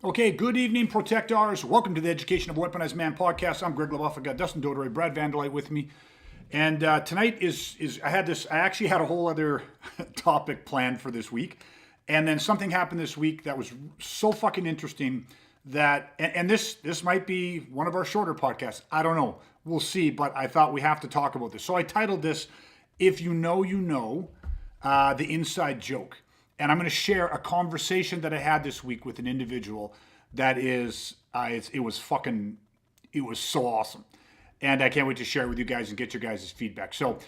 Okay, good evening, Protectors. Welcome to the Education of a Weaponized Man podcast. I'm Greg LaBeouf. I got Dustin Doderay, Brad Vandalite with me. And tonight is I actually had a whole other topic planned for this week. And then something happened this week that was so fucking interesting that, and this might be one of our shorter podcasts. I don't know. We'll see. But I thought we have to talk about this. So I titled this, If You Know, You Know, The Inside Joke. And I'm going to share a conversation that I had this week with an individual that it was so awesome. And I can't wait to share it with you guys and get your guys' feedback. So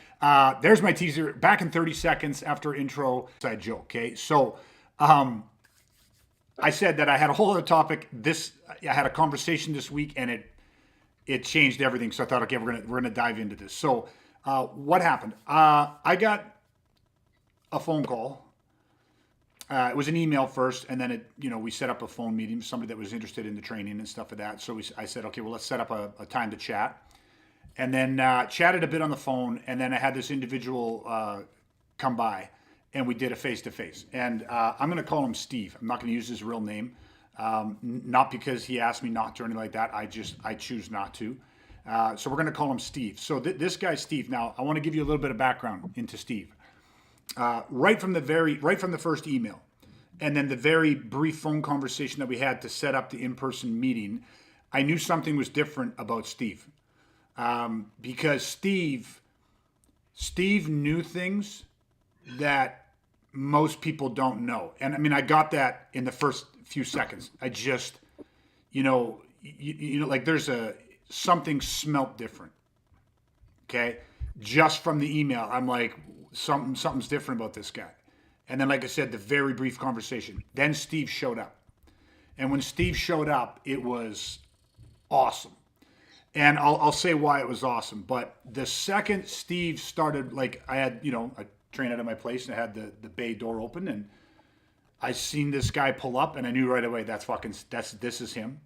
there's my teaser. Back in 30 seconds after intro, side joke. Okay. So I said that I had a whole other topic. I had a conversation this week and it changed everything. So I thought, okay, we're gonna dive into this. So what happened? I got a phone call. It was an email first, and then we set up a phone meeting with somebody that was interested in the training and stuff like that. So I said, okay, well, let's set up a time to chat, and then chatted a bit on the phone, and then I had this individual come by, and we did a face-to-face. And I'm going to call him Steve. I'm not going to use his real name, not because he asked me not to or anything like that. I choose not to. So we're going to call him Steve. So this guy's Steve. Now, I want to give you a little bit of background into Steve. Right from the first email, and then the very brief phone conversation that we had to set up the in-person meeting, I knew something was different about Steve, because Steve knew things that most people don't know, and I mean I got that in the first few seconds. I just, like there's something smelt different. Okay, just from the email, I'm like, something's different about this guy. And then, like I said, the very brief conversation. Then Steve showed up. And when Steve showed up, it was awesome. And I'll say why it was awesome. But the second Steve started, like I had, a train out of my place and I had the bay door open and I seen this guy pull up and I knew right away this is him.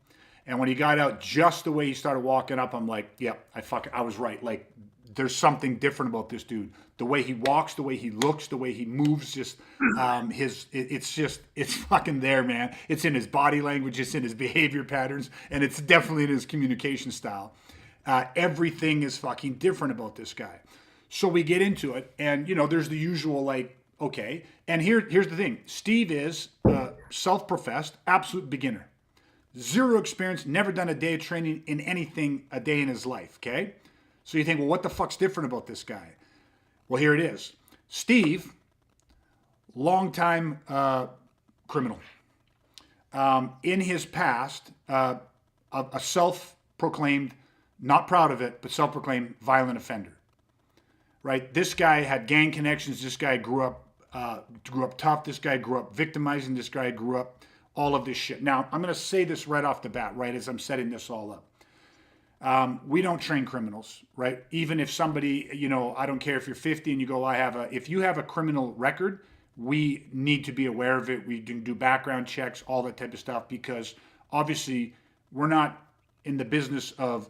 And when he got out, just the way he started walking up, I'm like, yep, I was right. Like, there's something different about this dude. The way he walks, the way he looks, the way he moves, it's fucking there, man. It's in his body language, it's in his behavior patterns, and it's definitely in his communication style. Everything is fucking different about this guy. So we get into it, and there's the usual like, okay. And here's the thing: Steve is self-professed, absolute beginner, zero experience, never done a day of training in anything a day in his life. Okay. So you think, well, what the fuck's different about this guy? Well, here it is. Steve, longtime criminal. In his past, a self-proclaimed, not proud of it, but self-proclaimed violent offender. Right? This guy had gang connections. This guy grew up tough. This guy grew up victimizing. This guy grew up all of this shit. Now, I'm going to say this right off the bat, right, as I'm setting this all up. We don't train criminals, right? Even if somebody, I don't care if you're 50 and you go, if you have a criminal record, we need to be aware of it. We can do background checks, all that type of stuff, because obviously we're not in the business of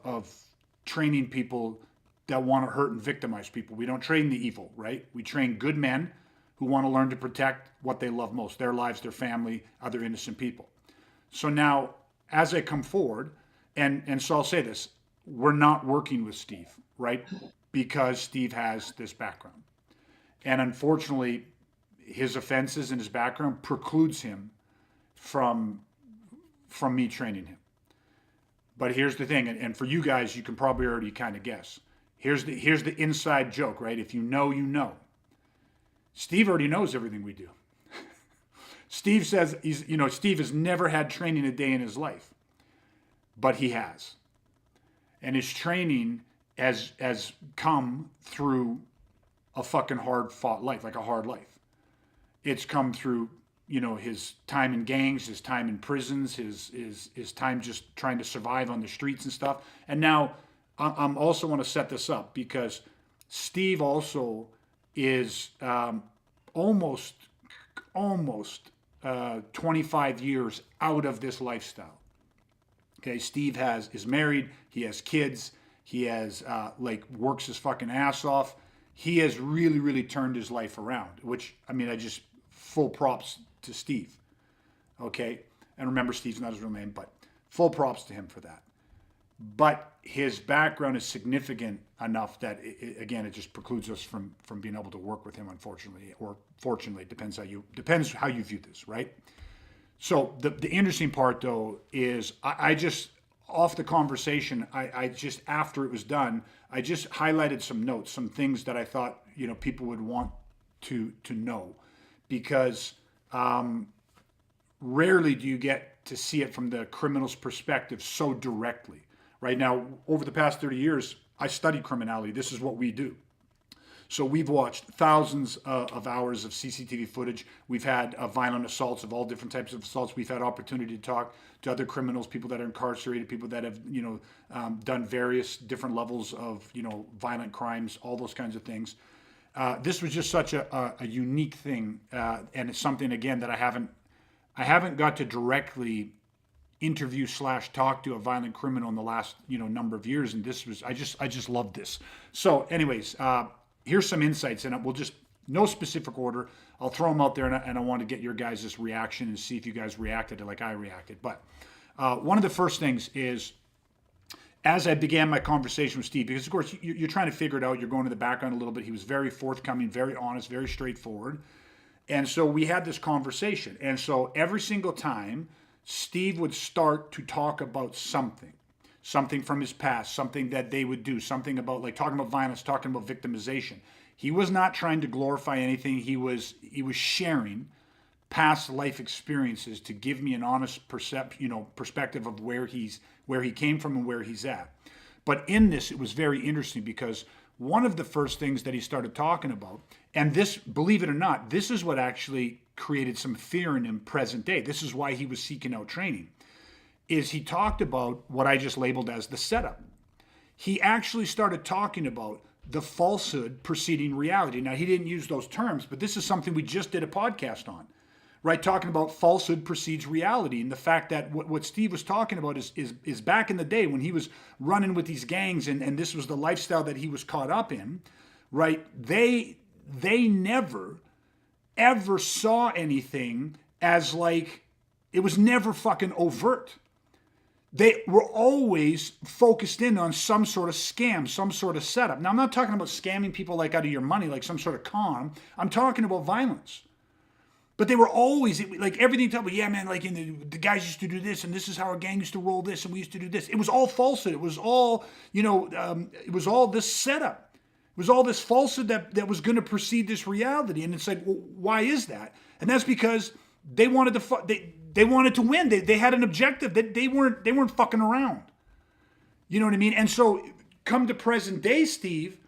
training people that want to hurt and victimize people. We don't train the evil, right? We train good men who want to learn to protect what they love most, their lives, their family, other innocent people. So now, as I come forward, and so I'll say this, we're not working with Steve, right? Because Steve has this background. And unfortunately, his offenses and his background precludes him from me training him. But here's the thing, and for you guys, you can probably already kind of guess. Here's the inside joke, right? If you know, you know. Steve already knows everything we do. Steve says Steve has never had training a day in his life, but he has. And his training has come through a fucking hard fought life, like a hard life. It's come through, his time in gangs, his time in prisons, his time just trying to survive on the streets and stuff. And now I'm also want to set this up because Steve also is almost 25 years out of this lifestyle. Okay, Steve is married, he has kids, he has works his fucking ass off. He has really, really turned his life around, which I just full props to Steve. Okay, And remember, Steve's not his real name, but full props to him for that. But his background is significant enough that, again, it just precludes us from being able to work with him, unfortunately, or fortunately. It depends how you view this, right? So the interesting part, though, is I just, off the conversation, I just, after it was done, I just highlighted some notes, some things that I thought, people would want to know, because rarely do you get to see it from the criminal's perspective so directly. Right now, over the past 30 years, I study criminality. This is what we do. So we've watched thousands of hours of CCTV footage. We've had violent assaults of all different types of assaults. We've had opportunity to talk to other criminals, people that are incarcerated, people that have, done various different levels of, violent crimes, all those kinds of things. This was just such a unique thing, and it's something, again, that I haven't got to directly interview / talk to a violent criminal in the last number of years, and this was I just love this. So anyways, here's some insights, and we'll just, no specific order, I'll throw them out there, and I want to get your guys' reaction and see if you guys reacted like I reacted. But one of the first things is, as I began my conversation with Steve, because of course you're trying to figure it out, you're going to the background a little bit. He was very forthcoming, very honest, very straightforward, and so we had this conversation. And so every single time Steve would start to talk about something from his past, something that they would do, something about, like, talking about violence, talking about victimization. He was not trying to glorify anything. He was sharing past life experiences to give me an honest perspective of where he came from and where he's at. But in this, it was very interesting, because one of the first things that he started talking about, and this, believe it or not, this is what actually created some fear in him present day. This is why he was seeking out training, is he talked about what I just labeled as the setup. He actually started talking about the falsehood preceding reality. Now, he didn't use those terms, but this is something we just did a podcast on, right? Talking about falsehood precedes reality, and the fact that what Steve was talking about is back in the day when he was running with these gangs, and this was the lifestyle that he was caught up in, right? They never ever saw anything as, like, it was never fucking overt. They were always focused in on some sort of scam, some sort of setup. Now, I'm not talking about scamming people like out of your money, like some sort of con. I'm talking about violence. But they were always, like, everything, yeah, man, like, the guys used to do this, and this is how our gang used to roll this, and we used to do this. It was all falsehood. It was all, it was all this setup. It was all this falsehood that was going to precede this reality. And it's like, well, why is that? And that's because they wanted to they wanted to win. They had an objective. That they weren't fucking around. You know what I mean? And so come to present day Steve,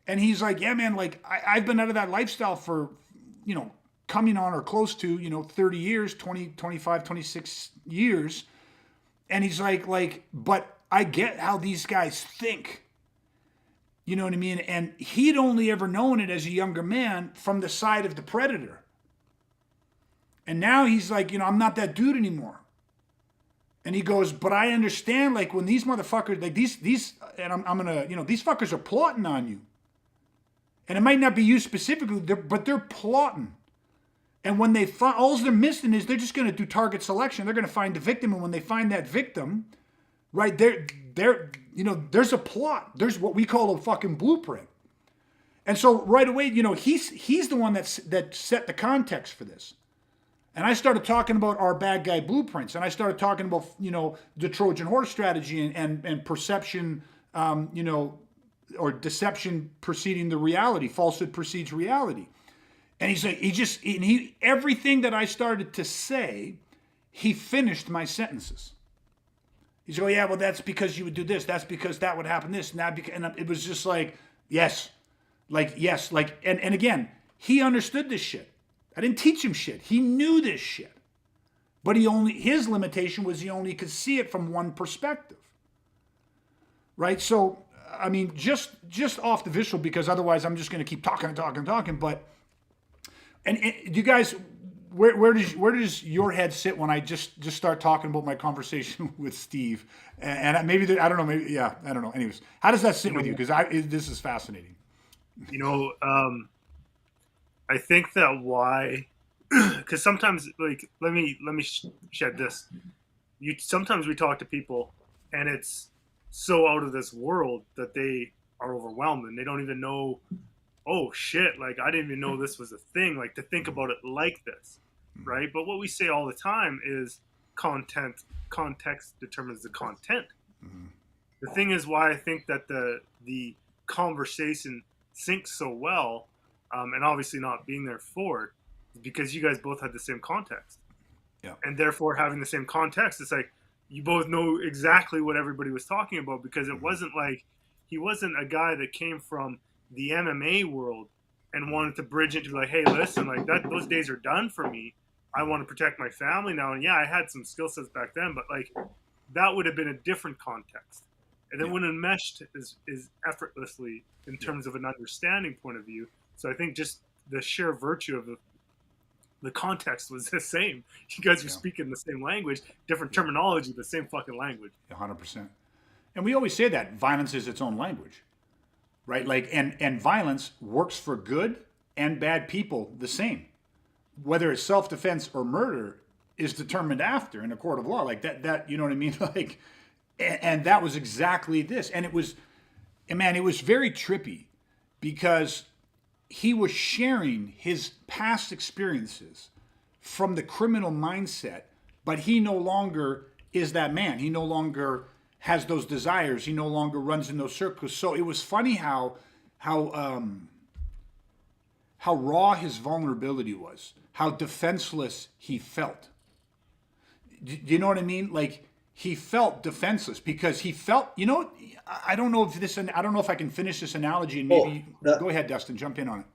and he's like, yeah, man, like, I've been out of that lifestyle for, coming on or close to, 30 years, 20, 25, 26 years. And he's like, but I get how these guys think. You know what I mean? And he'd only ever known it as a younger man from the side of the predator. And now he's like, I'm not that dude anymore. And he goes, but I understand, like, when these motherfuckers, like, these, and I'm gonna, these fuckers are plotting on you. And it might not be you specifically, but they're plotting. And when they find, all they're missing is they're just gonna do target selection. They're gonna find the victim, and when they find that victim, right, there's a plot. There's what we call a fucking blueprint. And so right away, he's the one that set the context for this. And I started talking about our bad guy blueprints, and I started talking about, the Trojan horse strategy and perception, or deception preceding the reality. Falsehood precedes reality. And he's like, everything that I started to say, he finished my sentences. He's like, oh, yeah, well, that's because you would do this. That's because that would happen this. And it was just like, yes. And again, he understood this shit. I didn't teach him shit. He knew this shit. But his limitation was he only could see it from one perspective. Right? So, I mean, just off the visual, because otherwise I'm just going to keep talking. But, and you guys, where does your head sit when I just start talking about my conversation with Steve? And maybe, I don't know, maybe, yeah, I don't know. Anyways, how does that sit with you? Because this is fascinating. I think that why, because sometimes, like, let me shed this. sometimes we talk to people and it's so out of this world that they are overwhelmed and they don't even know, oh shit, like I didn't even know this was a thing, like to think about it like this, right? But what we say all the time is context determines the content. The thing is why I think that the conversation syncs so well, and obviously not being there for it, is because you guys both had the same context, Yeah. and therefore having the same context, it's like you both know exactly what everybody was talking about because it wasn't like he wasn't a guy that came from the MMA world and wanted to bridge into like, hey, listen, like that those days are done for me. I want to protect my family now, and yeah, I had some skill sets back then, but like that would have been a different context, and it Yeah. wouldn't have meshed as effortlessly in Yeah. terms of an understanding point of view. So I think just the sheer virtue of the context was the same. You guys were Yeah. speaking the same language, different Yeah. terminology, but same fucking language. 100%. And we always say that violence is its own language, right? Like, and violence works for good and bad people the same. Whether it's self-defense or murder is determined after in a court of law. Like that, you know what I mean? Like, and that was exactly this. And it was, and man, it was very trippy because he was sharing his past experiences from the criminal mindset, but he no longer is that man. He no longer has those desires. He no longer runs in those circles. So it was funny how how raw his vulnerability was, how defenseless he felt. Do you know what I mean? Like he felt defenseless because he felt, you know, I don't know if this, I don't know if I can finish this analogy and Oh, maybe go that, ahead, Dustin, jump in on it.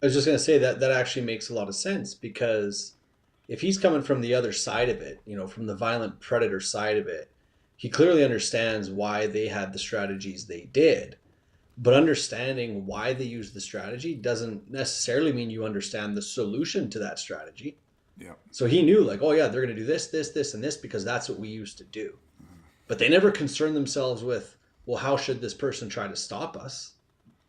I was just going to say that that actually makes a lot of sense because if he's coming from the other side of it, from the violent predator side of it, he clearly understands why they had the strategies they did. But understanding why they use the strategy doesn't necessarily mean you understand the solution to that strategy. Yeah. So he knew, like, oh, yeah, they're going to do this, this, this, and this because that's what we used to do. But they never concerned themselves with, well, how should this person try to stop us?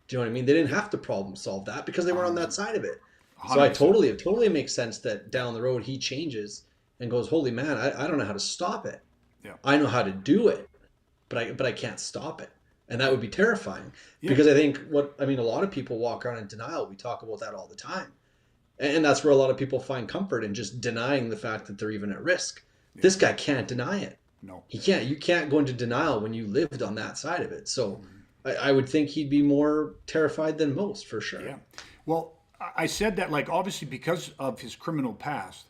Do you know what I mean? They didn't have to problem solve that because they were on that side of it. So it 100%. totally makes sense that down the road he changes and goes, holy man, I don't know how to stop it. Yeah. I know how to do it, but I can't stop it. And that would be terrifying Yeah. because I think a lot of people walk around in denial. We talk about that all the time. And that's where a lot of people find comfort in just denying the fact that they're even at risk. Yeah. This guy can't deny it. No. He can't. You can't go into denial when you lived on that side of it. So I would think he'd be more terrified than most for sure. Yeah. Well, I said that like obviously because of his criminal past,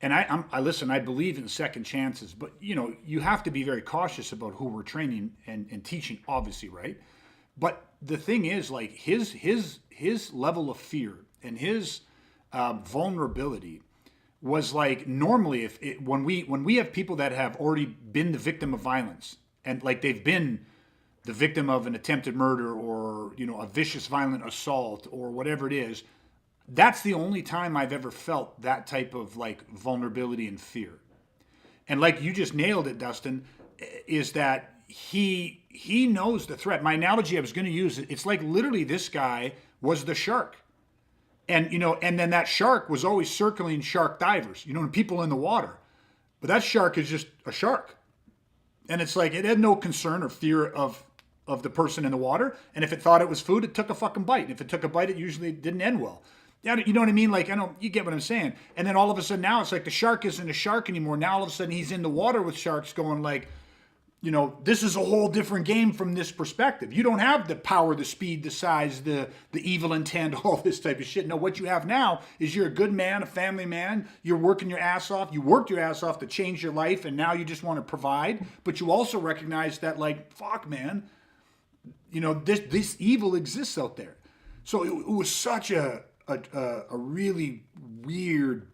and I listen. I believe in second chances, but you know you have to be very cautious about who we're training and teaching. Obviously, right? But the thing is, like his level of fear and his vulnerability was like normally if it, when we have people that have already been the victim of violence and like they've been the victim of an attempted murder or you know a vicious violent assault or whatever it is, that's the only time I've ever felt that type of like vulnerability and fear. And like you just nailed it, Dustin, is that he knows the threat. My analogy I was going to use, it's like literally this guy was the shark. And you know, and then that shark was always circling shark divers, you know, and people in the water. But that shark is just a shark. And it's like it had no concern or fear of the person in the water. And if it thought it was food, it took a fucking bite. And if it took a bite, it usually didn't end well. Yeah, you know what I mean? Like I don't, you get what I'm saying. And then all of a sudden now it's like the shark isn't a shark anymore. Now all of a sudden he's in the water with sharks, going like, you know, this is a whole different game from this perspective. You don't have the power, the speed, the size, the evil intent, all this type of shit. No, what you have now is you're a good man, a family man. You're working your ass off. You worked your ass off to change your life, and now you just want to provide. But you also recognize that, like, fuck, man, you know, this evil exists out there. So it was such a really weird,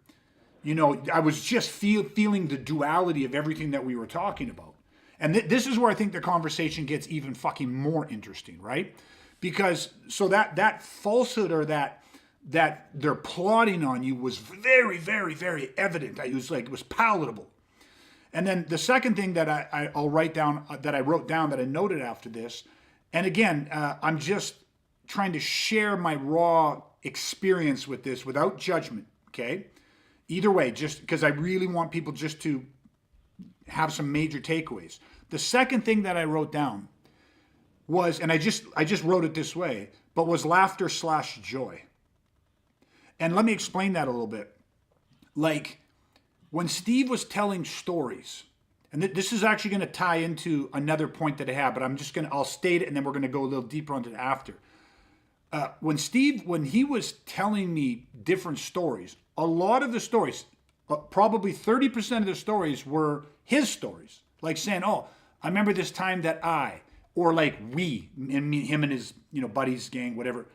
you know, I was just feeling the duality of everything that we were talking about. And this is where I think the conversation gets even fucking more interesting, right? Because so that falsehood or that they're plotting on you was very, very, very evident. It was like it was palatable. And then the second thing that I'll write down that I wrote down that I noted after this, and again, I'm just trying to share my raw experience with this without judgment. Okay, either way, just because I really want people just to have some major takeaways. The second thing that I wrote down was, and I just wrote it this way, but was laughter / joy. And let me explain that a little bit. Like when Steve was telling stories, and this is actually going to tie into another point that I have, but I'll state it and then we're going to go a little deeper into it after. When he was telling me different stories, a lot of the stories, probably 30% of the stories were his stories. Like saying, oh, I remember this time that or like we, and him and his, buddies, gang, whatever.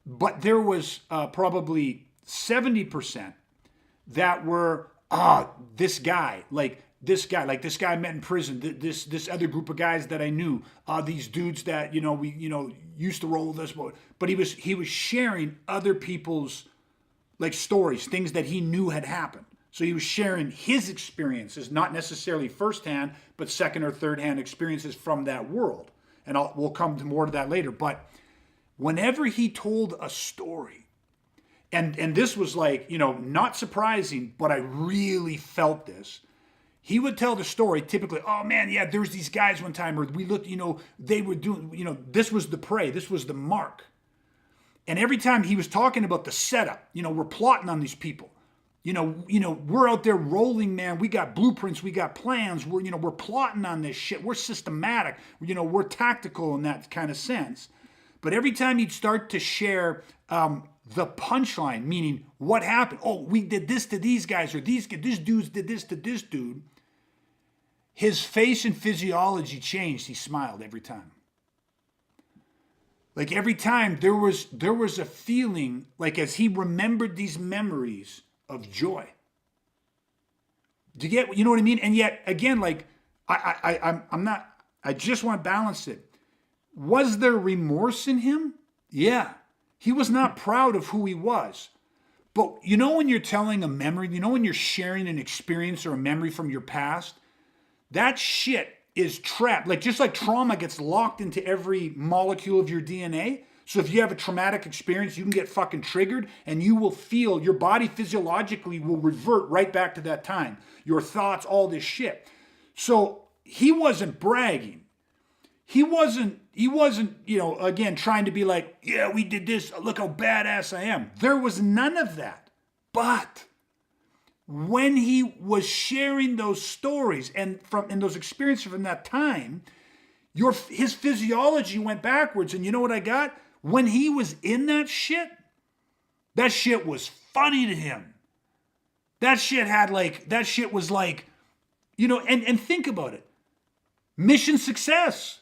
But there was probably 70% that were, this guy I met in prison, this other group of guys that I knew, these dudes that, we, used to roll with us. But he was sharing other people's like stories, things that he knew had happened. So he was sharing his experiences, not necessarily firsthand, but second or third hand experiences from that world. And we'll come to more to that later. But whenever he told a story, and this was like, not surprising, but I really felt this. He would tell the story typically, oh man, yeah, there was these guys one time, or we looked, they were doing, this was the prey, this was the mark. And every time he was talking about the setup, we're plotting on these people. We're out there rolling, man. We got blueprints, we got plans. We're plotting on this shit. We're systematic. We're tactical in that kind of sense. But every time he'd start to share the punchline, meaning what happened. Oh, we did this to these guys, or this dude did this to this dude. His face and physiology changed. He smiled every time. Like every time there was a feeling like as he remembered these memories of joy. Do you get, you know what I mean? And yet again, like I just want to balance it. Was there remorse in him? Yeah. He was not proud of who he was. But when you're telling a memory, when you're sharing an experience or a memory from your past, that shit is trapped. Like just like trauma gets locked into every molecule of your DNA. So if you have a traumatic experience, you can get fucking triggered and you will feel, your body physiologically will revert right back to that time. Your thoughts, all this shit. So he wasn't bragging. He wasn't, again, trying to be like, yeah, we did this. Look how badass I am. There was none of that. But when he was sharing those stories and those experiences from that time, his physiology went backwards. And you know what I got? When he was in that shit was funny to him. That shit was like, and think about it. Mission success.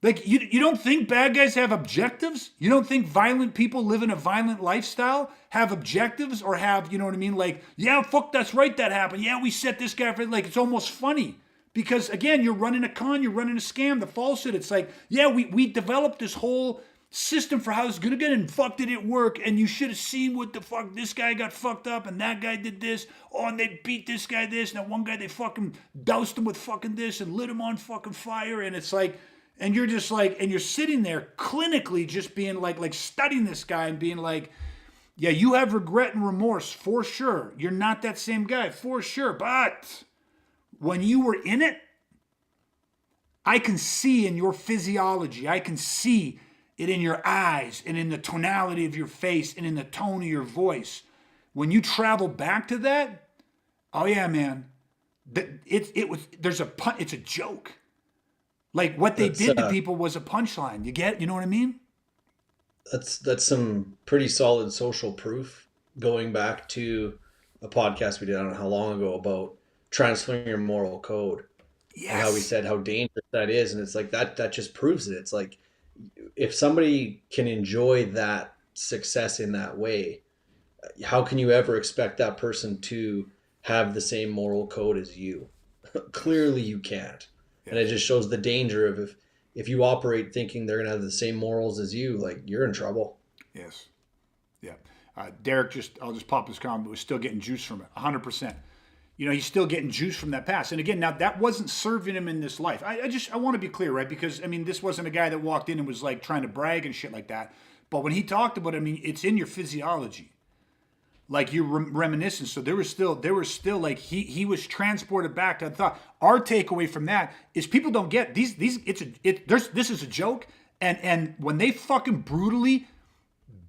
Like, you don't think bad guys have objectives? You don't think violent people living a violent lifestyle have objectives or have, you know what I mean? Like, yeah, fuck, that's right, that happened. Yeah, we set this guy for, like, it's almost funny. Because, again, you're running a con, you're running a scam, the falsehood. It's like, yeah, we developed this whole system for how it's going to get, and fuck, did it work? And you should have seen what the fuck, this guy got fucked up, and that guy did this. Oh, and they beat this guy this, and that one guy, they fucking doused him with fucking this and lit him on fucking fire. And it's like, and you're just like, and you're sitting there clinically just being like studying this guy and being like, yeah, you have regret and remorse for sure. You're not that same guy for sure. But when you were in it, I can see in your physiology, I can see it in your eyes and in the tonality of your face and in the tone of your voice. When you travel back to that, oh yeah, man, it's a joke. Like what they did to people was a punchline. You know what I mean? That's some pretty solid social proof, going back to a podcast we did, I don't know how long ago, about transferring your moral code. Yes. And how we said how dangerous that is. And it's like that just proves it. It's like, if somebody can enjoy that success in that way, how can you ever expect that person to have the same moral code as you? Clearly you can't. And it just shows the danger of if you operate thinking they're going to have the same morals as you, like, you're in trouble. Yes. Yeah. Derek, I'll just pop his comment, but was still getting juice from it. 100%. He's still getting juice from that past. And again, now that wasn't serving him in this life. I want to be clear, right? Because, I mean, this wasn't a guy that walked in and was like trying to brag and shit like that. But when he talked about it, I mean, it's in your physiology. like you're reminiscing. So there was still like he was transported back to the thought. Our takeaway from that is people don't get these this is a joke, and when they fucking brutally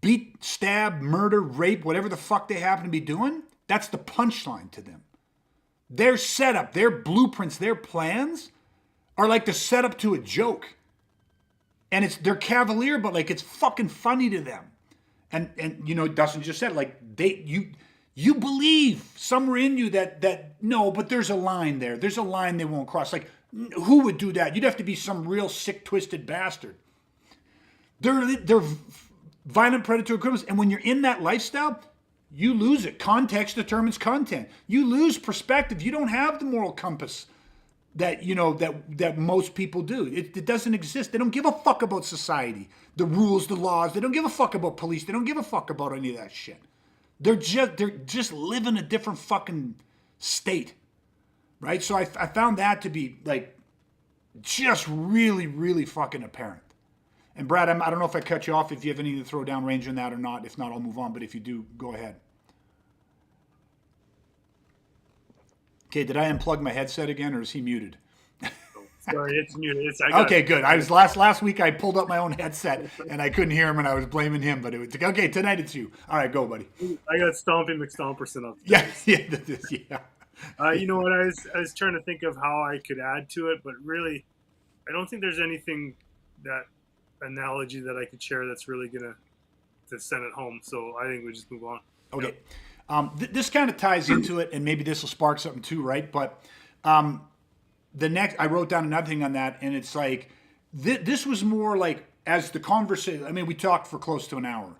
beat, stab, murder, rape, whatever the fuck they happen to be doing, that's the punchline to them. Their setup, their blueprints, their plans are like the setup to a joke. And they're cavalier, but like it's fucking funny to them. And you know, Dustin just said, like, you believe somewhere in you that no, but there's a line there. There's a line they won't cross. Like, who would do that? You'd have to be some real sick, twisted bastard. They're violent predatory criminals, and when you're in that lifestyle, you lose it. Context determines content. You lose perspective. You don't have the moral compass that you know that most people do. It doesn't exist. They don't give a fuck about society, the rules, the laws. They don't give a fuck about police. They don't give a fuck about any of that shit. They're just living a different fucking state, right? So I found that to be like just really, really fucking apparent. And Brad, I don't know if I cut you off, if you have anything to throw down range on that or not. If not, I'll move on. But if you do, go ahead. Okay, did I unplug my headset again, or is he muted? Sorry, it's muted. Okay, good. I was last week. I pulled up my own headset and I couldn't hear him, and I was blaming him. But it was okay. Tonight it's you. All right, go, buddy. I got Stomping McStomperson up. Yeah. You know what? I was trying to think of how I could add to it, but really, I don't think there's anything that analogy that I could share that's really gonna send it home. So I think we just move on. Okay. This kind of ties into it, and maybe this will spark something too, right? But the next, I wrote down another thing on that, and it's like this was more like as the conversation. I mean, we talked for close to an hour.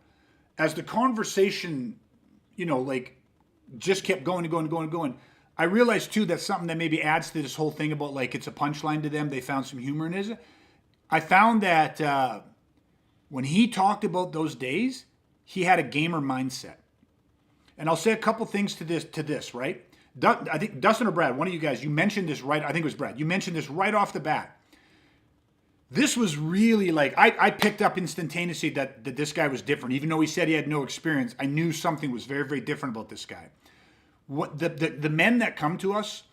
As the conversation, you know, like just kept going and going and going and going. I realized too that something that maybe adds to this whole thing about like it's a punchline to them. They found some humor in it. I found that when he talked about those days, he had a gamer mindset. And I'll say a couple things to this, right? I think Dustin or Brad, one of you guys, you mentioned this right. I think it was Brad. You mentioned this right off the bat. This was really like, I picked up instantaneously that this guy was different. Even though he said he had no experience, I knew something was very, very different about this guy. What the men that come to us,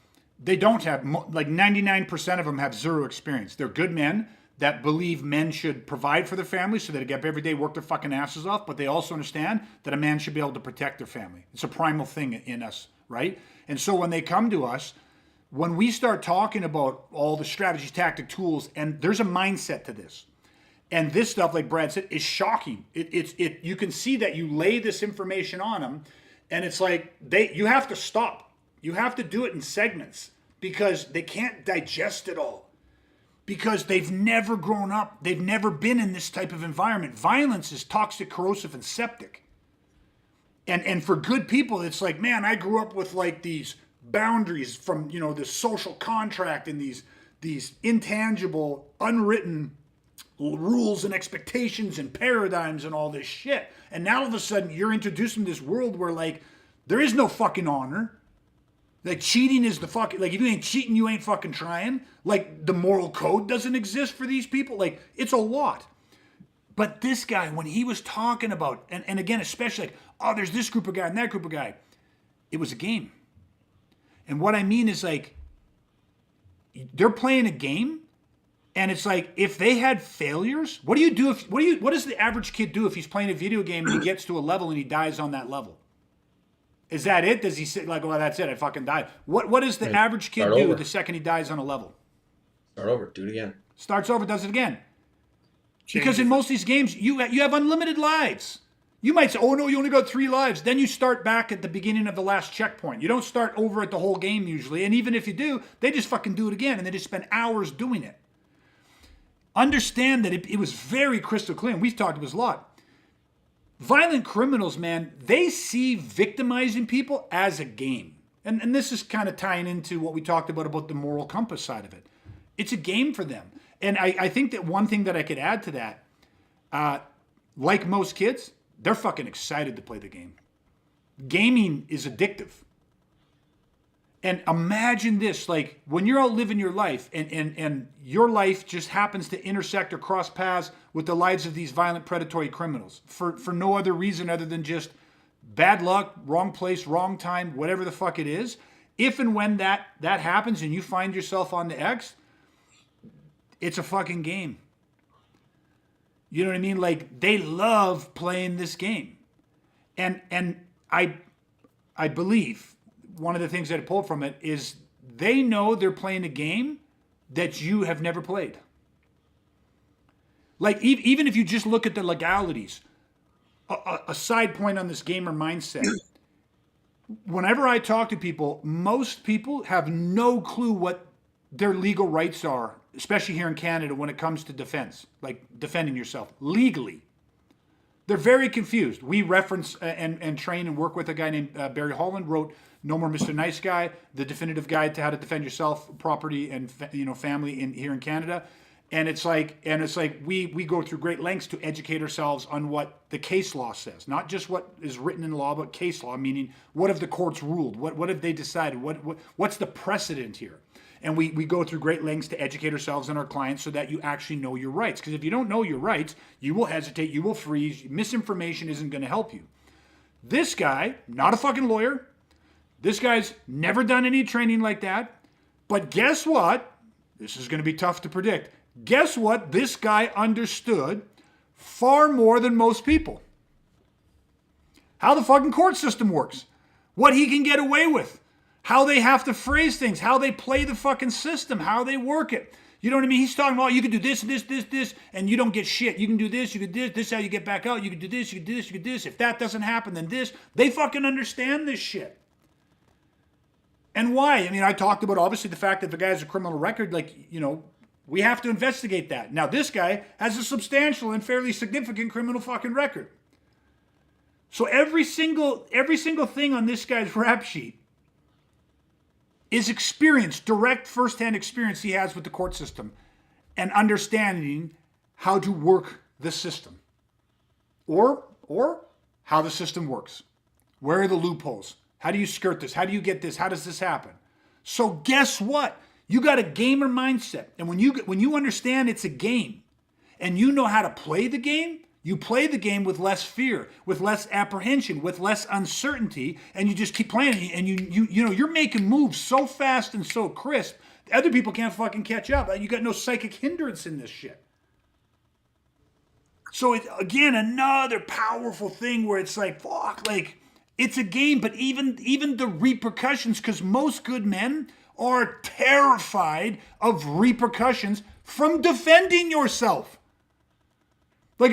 they don't have, like 99% of them have zero experience. They're good men that believe men should provide for their family so that they get up every day, work their fucking asses off, but they also understand that a man should be able to protect their family. It's a primal thing in us, right? And so when they come to us, when we start talking about all the strategy, tactic, tools, and there's a mindset to this. And this stuff, like Brad said, is shocking. You can see that you lay this information on them, and it's like you have to stop. You have to do it in segments because they can't digest it all. Because they've never grown up. They've never been in this type of environment. Violence is toxic, corrosive, and septic. And for good people, it's like, man, I grew up with like these boundaries from, you know, this social contract and these intangible, unwritten rules and expectations and paradigms and all this shit. And now all of a sudden you're introduced to this world where like there is no fucking honor. Like cheating is the fucking, like if you ain't cheating, you ain't fucking trying. Like the moral code doesn't exist for these people. Like it's a lot. But this guy, when he was talking about, and again, especially like, oh, there's this group of guy and that group of guy. It was a game. And what I mean is like, they're playing a game. And it's like, if they had failures, what do you do what does the average kid do if he's playing a video game and he gets to a level and he dies on that level? Is that it? Does he sit like, well, that's it, I fucking died? What does the average kid do the second he dies on a level? Start over, do it again. Starts over, does it again. Because in most of these games, you have unlimited lives. You might say, oh no, you only got 3 lives. Then you start back at the beginning of the last checkpoint. You don't start over at the whole game usually. And even if you do, they just fucking do it again. And they just spend hours doing it. Understand that it was very crystal clear. And we've talked about this a lot. Violent criminals, man, they see victimizing people as a game. And this is kind of tying into what we talked about the moral compass side of it. It's a game for them. And I think that one thing that I could add to that, like most kids, they're fucking excited to play the game. Gaming is addictive. And imagine this, like when you're out living your life and your life just happens to intersect or cross paths with the lives of these violent predatory criminals for no other reason other than just bad luck, wrong place, wrong time, whatever the fuck it is. If and when that happens and you find yourself on the X, it's a fucking game. You know what I mean? Like, they love playing this game. And I believe one of the things that I pulled from it is they know they're playing a game that you have never played. Like, even if you just look at the legalities, a side point on this gamer mindset. Whenever I talk to people, most people have no clue what their legal rights are, especially here in Canada when it comes to defense, like defending yourself legally. They're very confused. We reference and train and work with a guy named Barry Holland, wrote No More Mr. Nice Guy, the definitive guide to how to defend yourself, property, and family here in Canada. And it's like we go through great lengths to educate ourselves on what the case law says, not just what is written in law, but case law, meaning what have the courts ruled, what have they decided, what's the precedent here. And we go through great lengths to educate ourselves and our clients so that you actually know your rights. Because if you don't know your rights, you will hesitate, you will freeze. Misinformation isn't going to help you. This guy, not a fucking lawyer. This guy's never done any training like that. But guess what? This is going to be tough to predict. Guess what? This guy understood far more than most people. How the fucking court system works. What he can get away with. How they have to phrase things. How they play the fucking system. How they work it. You know what I mean? He's talking about you can do this, and you don't get shit. You can do this, you can do this. This is how you get back out. You can do this, you can do this, you can do this. If that doesn't happen, then this. They fucking understand this shit. And why? I mean, I talked about obviously the fact that the guy has a criminal record, we have to investigate that. Now, this guy has a substantial and fairly significant criminal fucking record. So every single thing on this guy's rap sheet is experience, direct firsthand experience he has with the court system and understanding how to work the system. Or how the system works. Where are the loopholes? How do you skirt this? How do you get this? How does this happen? So guess what? You got a gamer mindset. And when you understand it's a game and you know how to play the game, you play the game with less fear, with less apprehension, with less uncertainty, and you just keep playing. And you're making moves so fast and so crisp, other people can't fucking catch up. You got no psychic hindrance in this shit. So again, another powerful thing where it's like, fuck, like it's a game, but even the repercussions, because most good men are terrified of repercussions from defending yourself. Like,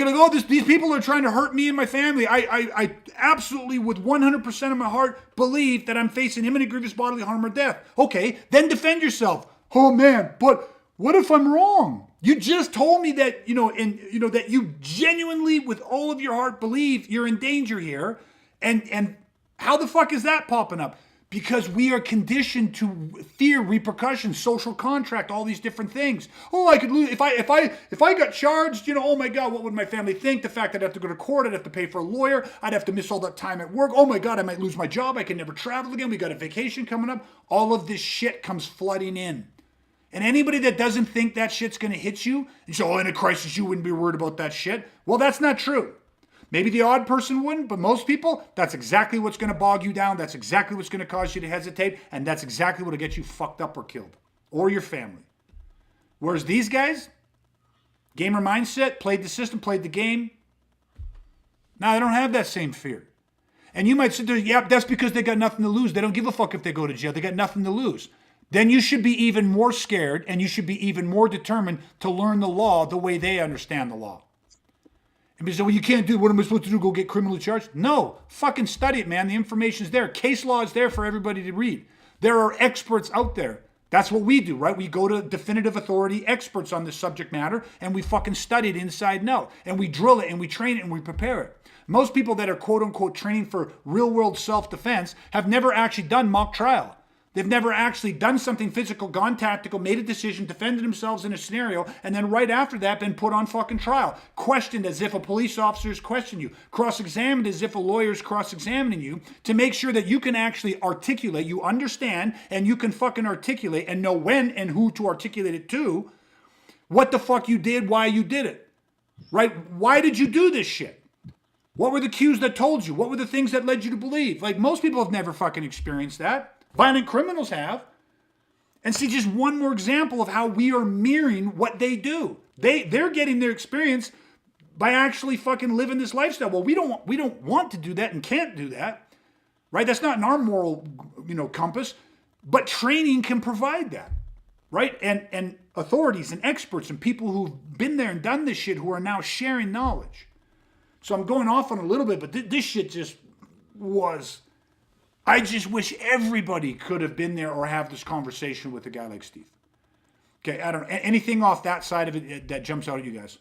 these people are trying to hurt me and my family. I absolutely, with 100% of my heart, believe that I'm facing imminent grievous bodily harm or death. Okay, then defend yourself. Oh man, but what if I'm wrong? You just told me that, that you genuinely, with all of your heart, believe you're in danger here. And how the fuck is that popping up? Because we are conditioned to fear repercussions, social contract, all these different things. Oh, I could lose if I got charged. Oh my God, what would my family think? The fact that I'd have to go to court, I'd have to pay for a lawyer, I'd have to miss all that time at work. Oh my God, I might lose my job. I can never travel again. We got a vacation coming up. All of this shit comes flooding in, and anybody that doesn't think that shit's gonna hit you and say, "Oh, in a crisis, you wouldn't be worried about that shit." Well, that's not true. Maybe the odd person wouldn't, but most people, that's exactly what's going to bog you down. That's exactly what's going to cause you to hesitate. And that's exactly what will get you fucked up or killed. Or your family. Whereas these guys, gamer mindset, played the system, played the game. Now they don't have that same fear. And you might sit there, yeah, that's because they got nothing to lose. They don't give a fuck if they go to jail. They got nothing to lose. Then you should be even more scared and you should be even more determined to learn the law the way they understand the law. And people say, well, you can't do it. What am I supposed to do? Go get criminally charged? No. Fucking study it, man. The information's there. Case law is there for everybody to read. There are experts out there. That's what we do, right? We go to definitive authority experts on this subject matter, and we fucking study it inside and out. And we drill it, and we train it, and we prepare it. Most people that are quote-unquote training for real-world self-defense have never actually done mock trial. They've never actually done something physical, gone tactical, made a decision, defended themselves in a scenario, and then right after that been put on fucking trial. Questioned as if a police officer is questioning you. Cross-examined as if a lawyer is cross-examining you to make sure that you can actually articulate, you understand, and you can fucking articulate and know when and who to articulate it to, what the fuck you did, why you did it. Right? Why did you do this shit? What were the cues that told you? What were the things that led you to believe? Like, most people have never fucking experienced that. Violent criminals have. And see, just one more example of how we are mirroring what they do. They're getting their experience by actually fucking living this lifestyle. Well, we don't want to do that and can't do that, right? That's not in our moral, compass. But training can provide that, right? And authorities and experts and people who've been there and done this shit who are now sharing knowledge. So I'm going off on a little bit, but this shit just was. I just wish everybody could have been there or have this conversation with a guy like Steve. Okay, I don't know. Anything off that side of it that jumps out at you guys?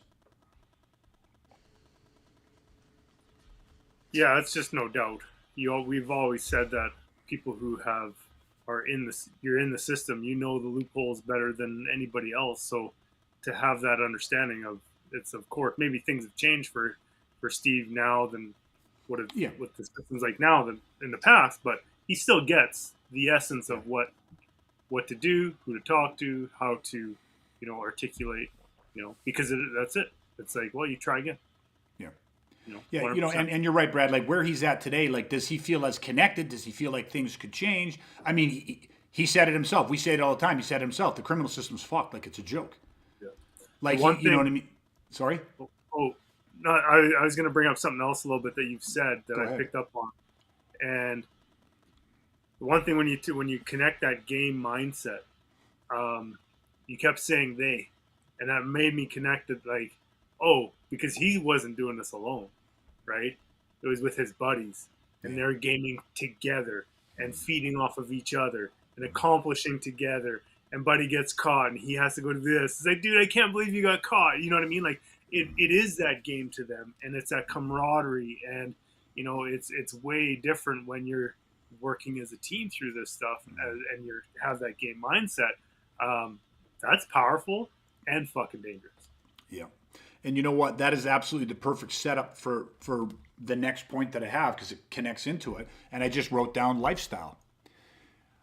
Yeah, it's just no doubt. We've always said that people who you're in the system, you know the loopholes better than anybody else. So to have that understanding of course, maybe things have changed for Steve now than what the system's like now than in the past, but he still gets the essence of what to do, who to talk to, how to, articulate, because that's it. It's like, well, you try again. Yeah, and you're right, Brad. Like, where he's at today, like, does he feel as connected? Does he feel like things could change? I mean, he said it himself. We say it all the time. He said it himself. The criminal system's fucked. Like, it's a joke. Yeah. Like, you know what I mean? Sorry? Oh, no, I was going to bring up something else a little bit that you've said that I picked up on. And the one thing when you connect that game mindset, you kept saying they, and that made me connect it like, because he wasn't doing this alone, right? It was with his buddies, and they're gaming together and feeding off of each other and accomplishing together. And Buddy gets caught, and he has to go to this. It's like, dude, I can't believe you got caught. You know what I mean? Like, it is that game to them, and it's that camaraderie, and it's way different when you're working as a team through this stuff, and you have that game mindset. That's powerful and fucking dangerous. Yeah. And you know what? That is absolutely the perfect setup for the next point that I have, because it connects into it. And I just wrote down lifestyle.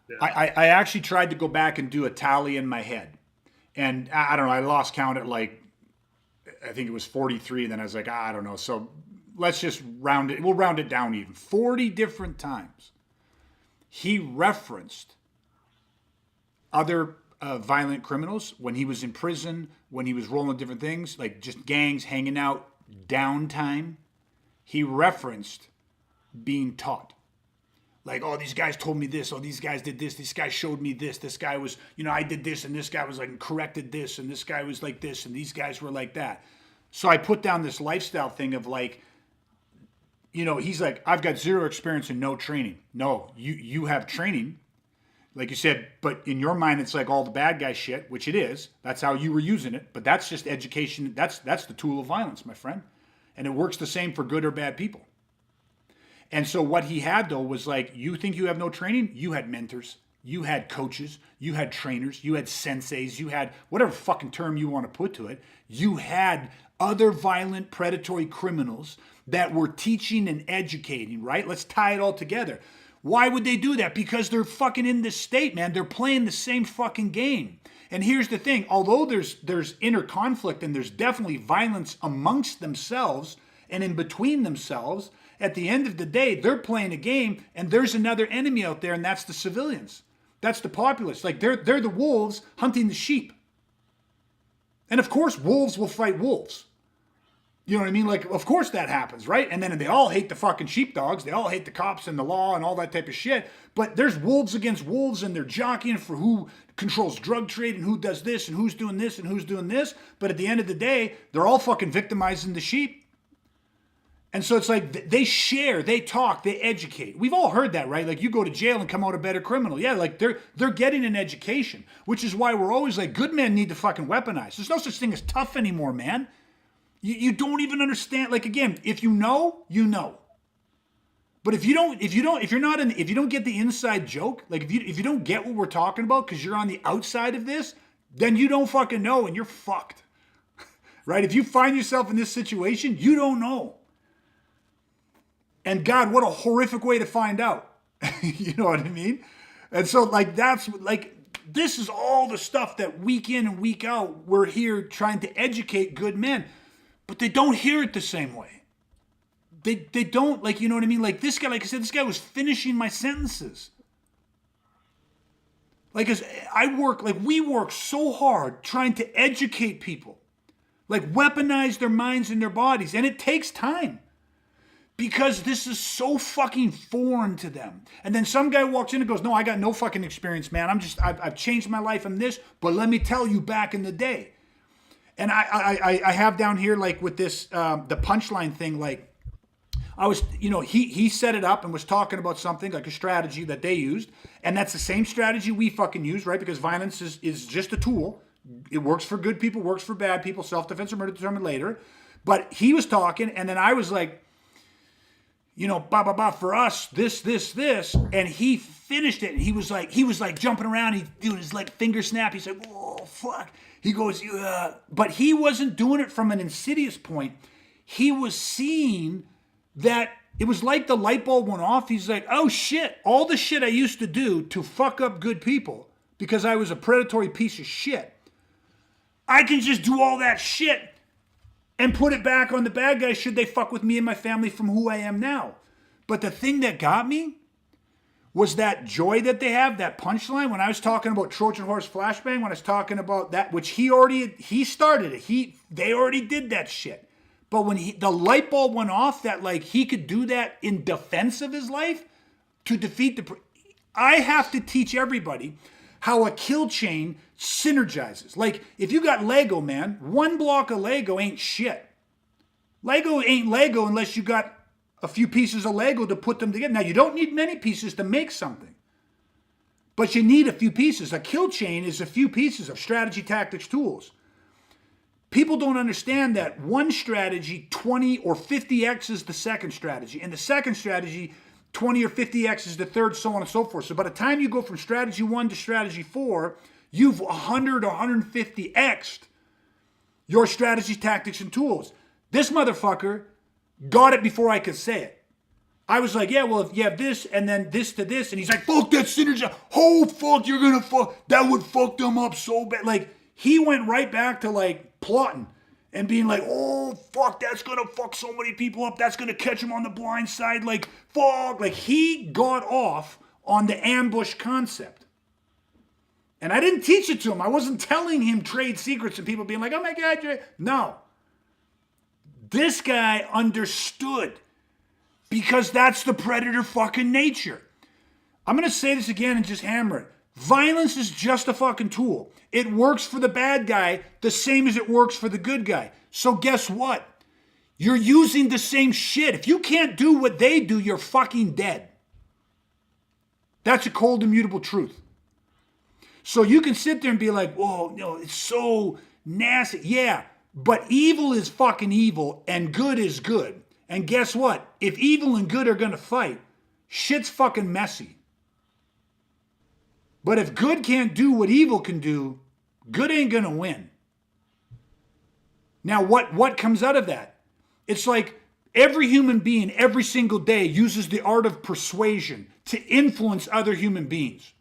Yeah. I actually tried to go back and do a tally in my head. And I don't know, I lost count at like, I think it was 43. Then I was like, I don't know. So let's just round it. We'll round it down even. 40 different times he referenced other violent criminals when he was in prison, when he was rolling different things, like just gangs, hanging out, downtime. He referenced being taught. Like, oh, these guys told me this. Oh, these guys did this. This guy showed me this. This guy was, I did this, and this guy was like, corrected this, and this guy was like this, and these guys were like that. So I put down this lifestyle thing of like, he's like, I've got zero experience and no training. No, you have training. Like you said, but in your mind, it's like all the bad guy shit, which it is. That's how you were using it. But that's just education. That's the tool of violence, my friend. And it works the same for good or bad people. And so what he had, though, was like, you think you have no training? You had mentors. You had coaches. You had trainers. You had senseis. You had whatever fucking term you want to put to it. You had other violent, predatory criminals that were teaching and educating, right? Let's tie it all together. Why would they do that? Because they're fucking in this state, man. They're playing the same fucking game. And here's the thing. Although there's inner conflict and there's definitely violence amongst themselves and in between themselves, at the end of the day, they're playing a game, and there's another enemy out there, and that's the civilians. That's the populace. Like, they're the wolves hunting the sheep. And of course, wolves will fight wolves. You know what I mean? Like, of course that happens, right? And then they all hate the fucking sheepdogs. They all hate the cops and the law and all that type of shit. But there's wolves against wolves, and they're jockeying for who controls drug trade and who does this and who's doing this and who's doing this. But at the end of the day, they're all fucking victimizing the sheep. And so it's like they share, they talk, they educate. We've all heard that, right? Like, you go to jail and come out a better criminal. Yeah, like they're getting an education, which is why we're always like, good men need to fucking weaponize. There's no such thing as tough anymore, man. You don't even understand. Like, again, if you know, you know. But if you don't get the inside joke, like if you don't get what we're talking about because you're on the outside of this, then you don't fucking know, and you're fucked. Right? If you find yourself in this situation, you don't know. And God, what a horrific way to find out. You know what I mean? And so, like, that's like, this is all the stuff that week in and week out, we're here trying to educate good men. But they don't hear it the same way. they don't, like, you know what I mean? Like this guy, like I said, this guy was finishing my sentences. Like, as we work so hard trying to educate people, like weaponize their minds and their bodies. And it takes time because this is so fucking foreign to them. And then some guy walks in and goes, no, I got no fucking experience, man. I've changed my life in this, but let me tell you back in the day. And I have down here, like with this, the punchline thing, like I was, he set it up and was talking about something like a strategy that they used. And that's the same strategy we fucking use, right? Because violence is just a tool. It works for good people, works for bad people, self-defense or murder determined later. But he was talking, and then I was like, for us, this. And he finished it. And he was like jumping around. He doing his like finger snap. He's like, oh, fuck. He goes, yeah. But he wasn't doing it from an insidious point. He was seeing that it was like the light bulb went off. He's like, oh shit, all the shit I used to do to fuck up good people because I was a predatory piece of shit, I can just do all that shit and put it back on the bad guys should they fuck with me and my family from who I am now. But the thing that got me was that joy that they have, that punchline. When I was talking about Trojan Horse Flashbang, when I was talking about that, which he started it. They already did that shit. But when the light bulb went off that like he could do that in defense of his life to defeat I have to teach everybody how a kill chain synergizes. Like if you got Lego, man, one block of Lego ain't shit. Lego ain't Lego unless you got a few pieces of Lego to put them together. Now you don't need many pieces to make something, but you need a few pieces. A kill chain is a few pieces of strategy, tactics, tools. People don't understand that one strategy 20 or 50x is the second strategy, and the second strategy 20 or 50x is the third, so on and so forth. So by the time you go from strategy 1 to strategy 4, you've 100 or 150x'd your strategy, tactics, and tools. This motherfucker got it before I could say it. I was like, yeah, well, if you have this and then this to this, and he's like, fuck that synergy. Oh, fuck, you're gonna fuck. That would fuck them up so bad. Like, he went right back to like plotting and being like, oh, fuck, that's gonna fuck so many people up. That's gonna catch him on the blind side. Like, fuck. Like, he got off on the ambush concept. And I didn't teach it to him. I wasn't telling him trade secrets and people being like, oh my God, no. This guy understood because that's the predator fucking nature. I'm going to say this again and just hammer it. Violence is just a fucking tool. It works for the bad guy the same as it works for the good guy. So guess what? You're using the same shit. If you can't do what they do, you're fucking dead. That's a cold, immutable truth. So you can sit there and be like, whoa, no, it's so nasty. Yeah, but evil is fucking evil and good is good. And guess what? If evil and good are going to fight, shit's fucking messy. But if good can't do what evil can do, good ain't going to win. Now, what comes out of that? It's like every human being every single day uses the art of persuasion to influence other human beings.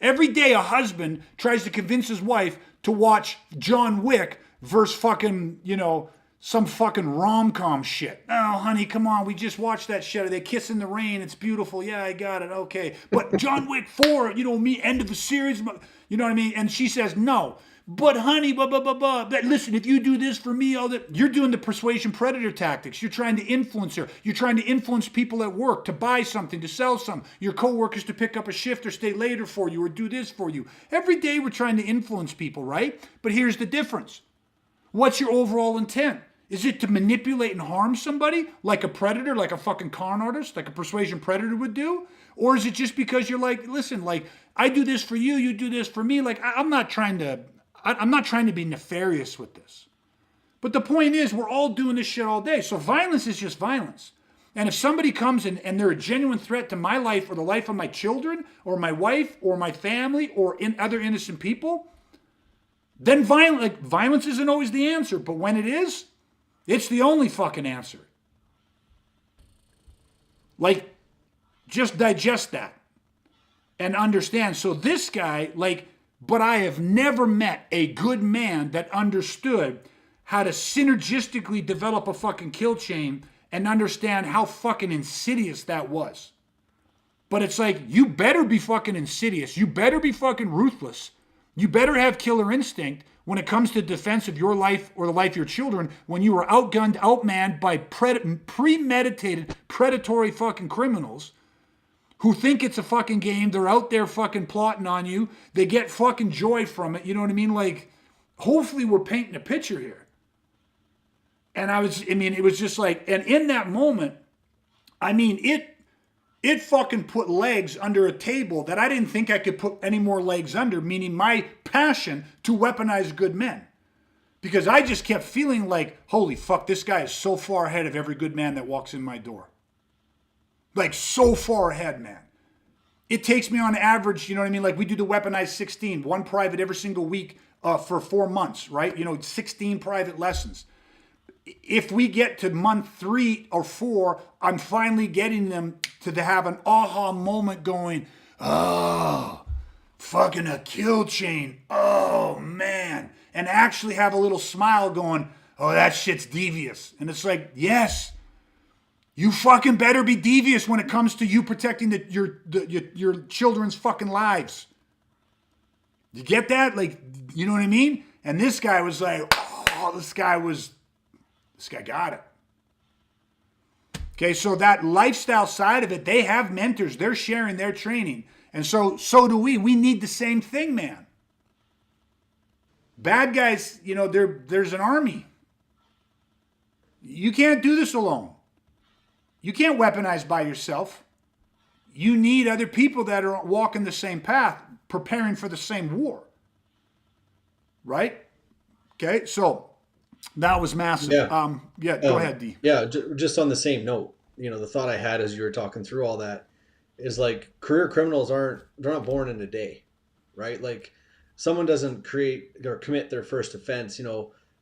Every day a husband tries to convince his wife to watch John Wick versus fucking, some fucking rom-com shit. Oh, honey, come on. We just watched that shit. They kiss in the rain. It's beautiful. Yeah, I got it. Okay. But John Wick 4, end of the series. You know what I mean? And she says, no. But honey, blah, blah, blah, blah. But listen, if you do this for me, all that, you're doing the persuasion predator tactics. You're trying to influence her. You're trying to influence people at work to buy something, to sell something. Your coworkers to pick up a shift or stay later for you or do this for you. Every day we're trying to influence people, right? But here's the difference. What's your overall intent? Is it to manipulate and harm somebody like a predator, like a fucking con artist, like a persuasion predator would do? Or is it just because you're like, listen, like, I do this for you, you do this for me. Like, I'm not trying to be nefarious with this. But the point is, we're all doing this shit all day. So violence is just violence. And if somebody comes in and they're a genuine threat to my life or the life of my children or my wife or my family or in other innocent people, then violence isn't always the answer. But when it is, it's the only fucking answer. Like, just digest that and understand. So this guy, but I have never met a good man that understood how to synergistically develop a fucking kill chain and understand how fucking insidious that was. But it's like, you better be fucking insidious. You better be fucking ruthless. You better have killer instinct when it comes to defense of your life or the life of your children, when you are outgunned, outmanned by premeditated, predatory fucking criminals who think it's a fucking game. They're out there fucking plotting on you. They get fucking joy from it. You know what I mean? Like, hopefully we're painting a picture here. And it was just like, and in that moment, it fucking put legs under a table that I didn't think I could put any more legs under, meaning my passion to weaponize good men. Because I just kept feeling like, holy fuck, this guy is so far ahead of every good man that walks in my door. Like, so far ahead, man. It takes me on average, you know what I mean? Like, we do the weaponized 16, one private every single week for 4 months, right? 16 private lessons. If we get to month 3 or 4, I'm finally getting them to have an aha moment going, oh, fucking a kill chain. Oh, man. And actually have a little smile going, oh, that shit's devious. And it's like, yes, you fucking better be devious when it comes to you protecting your children's fucking lives. You get that? Like, you know what I mean? And this guy was like, oh, this guy got it. Okay, so that lifestyle side of it, they have mentors. They're sharing their training. And so do we. We need the same thing, man. Bad guys, there's an army. You can't do this alone. You can't weaponize by yourself. You need other people that are walking the same path, preparing for the same war. Right? Okay, so that was massive. Yeah. Go ahead, D. Yeah, just on the same note, the thought I had as you were talking through all that is like, career criminals they're not born in a day, right? Like, someone doesn't create or commit their first offense,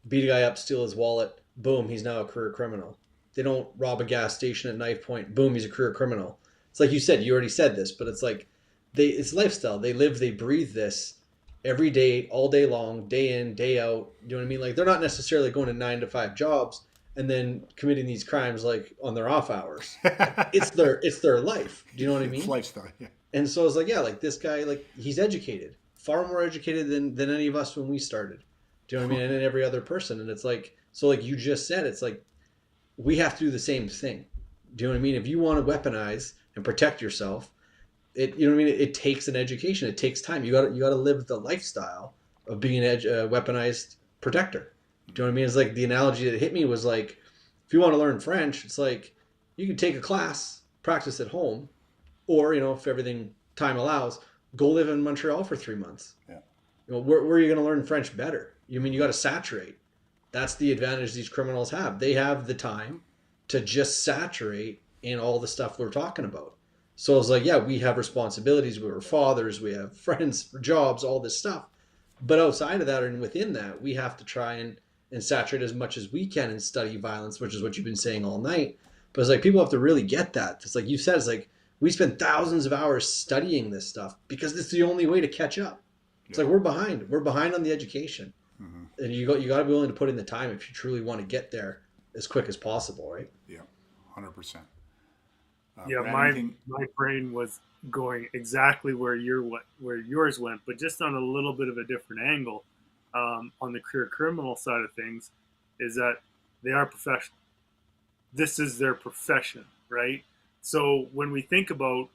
beat a guy up, steal his wallet, boom, he's now a career criminal. They don't rob a gas station at knife point, boom, he's a career criminal. It's like you said, you already said this, but it's like it's lifestyle. They live, they breathe this every day, all day long, day in, day out. You know what I mean? Like, they're not necessarily going to 9 to 5 jobs and then committing these crimes like on their off hours. It's their life. Do you know what I mean? It's lifestyle, yeah. And so it's like, yeah, like this guy, like, he's educated, far more educated than any of us when we started. Do you know what I mean? And then every other person. And it's like, so like you just said, it's like, we have to do the same thing. Do you know what I mean? If you want to weaponize and protect yourself, you know what I mean? It takes an education. It takes time. You got to live the lifestyle of being a weaponized protector. Do you know what I mean? It's like the analogy that hit me was like, if you want to learn French, it's like you can take a class, practice at home, or, if everything time allows, go live in Montreal for 3 months. Yeah. Where are you going to learn French better? You mean you got to saturate? That's the advantage these criminals have. They have the time to just saturate in all the stuff we're talking about. So it's like, yeah, we have responsibilities. We're fathers. We have friends, jobs, all this stuff. But outside of that and within that, we have to try and saturate as much as we can and study violence, which is what you've been saying all night. But it's like, people have to really get that. It's like you said, it's like we spend thousands of hours studying this stuff because it's the only way to catch up. It's like we're behind. We're behind on the education. Mm-hmm. And you got to be willing to put in the time if you truly want to get there as quick as possible, right? Yeah, 100%. My brain was going exactly where yours went, but just on a little bit of a different angle. On the career criminal side of things, is that they are professional. This is their profession, right? So when we think about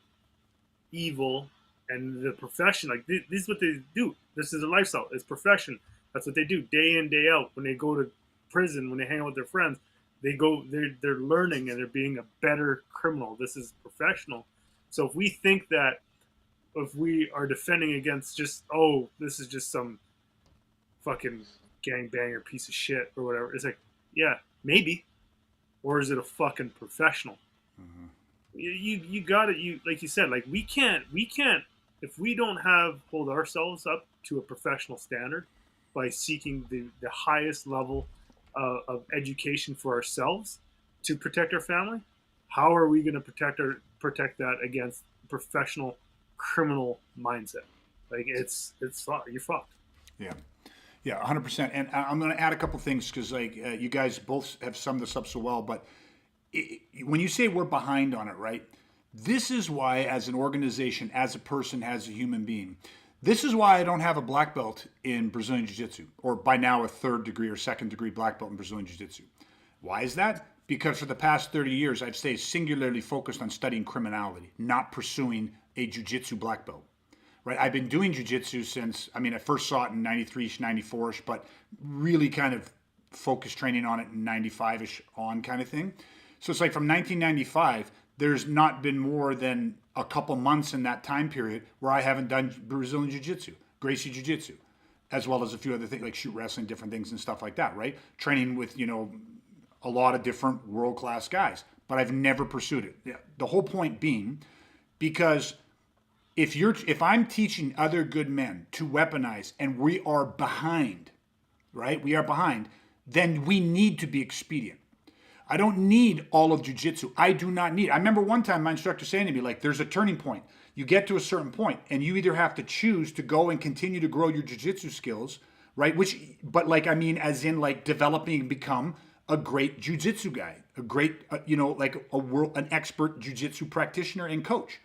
evil and the profession, like this is what they do. This is a lifestyle. It's profession. That's what they do day in, day out. When they go to prison, when they hang out with their friends, they're learning and they're being a better criminal. This is professional. So if we think that if we are defending against just, this is just some fucking gangbanger piece of shit or whatever, it's like, yeah, maybe. Or is it a fucking professional? Mm-hmm. You got it. You, like you said, like we can't, if we don't hold ourselves up to a professional standard by seeking the highest level of education for ourselves to protect our family, how are we going to protect that against professional criminal mindset? Like it's you're fucked. Yeah. Yeah, 100%. And I'm going to add a couple things because you guys both have summed this up so well. But when you say we're behind on it, right? This is why, as an organization, as a person, as a human being, this is why I don't have a black belt in Brazilian Jiu-Jitsu, or by now a 3rd degree or 2nd degree black belt in Brazilian Jiu-Jitsu. Why is that? Because for the past 30 years, I've stayed singularly focused on studying criminality, not pursuing a Jiu-Jitsu black belt. Right? I've been doing Jiu-Jitsu since, I mean, I first saw it in 93-ish, 94-ish, but really kind of focused training on it in 95-ish on kind of thing. So it's like from 1995, there's not been more than a couple months in that time period where I haven't done Brazilian Jiu-Jitsu, Gracie Jiu-Jitsu, as well as a few other things like shoot wrestling, different things and stuff like that, right? Training with, a lot of different world-class guys, but I've never pursued it. The whole point being, because if I'm teaching other good men to weaponize and we are behind, right? We are behind, then we need to be expedient. I don't need all of jiu-jitsu. I do not need. I remember one time my instructor saying to me, like, there's a turning point. You get to a certain point and you either have to choose to go and continue to grow your jiu-jitsu skills, right? As in like developing and become a great jiu-jitsu guy, a great, an expert jiu-jitsu practitioner and coach.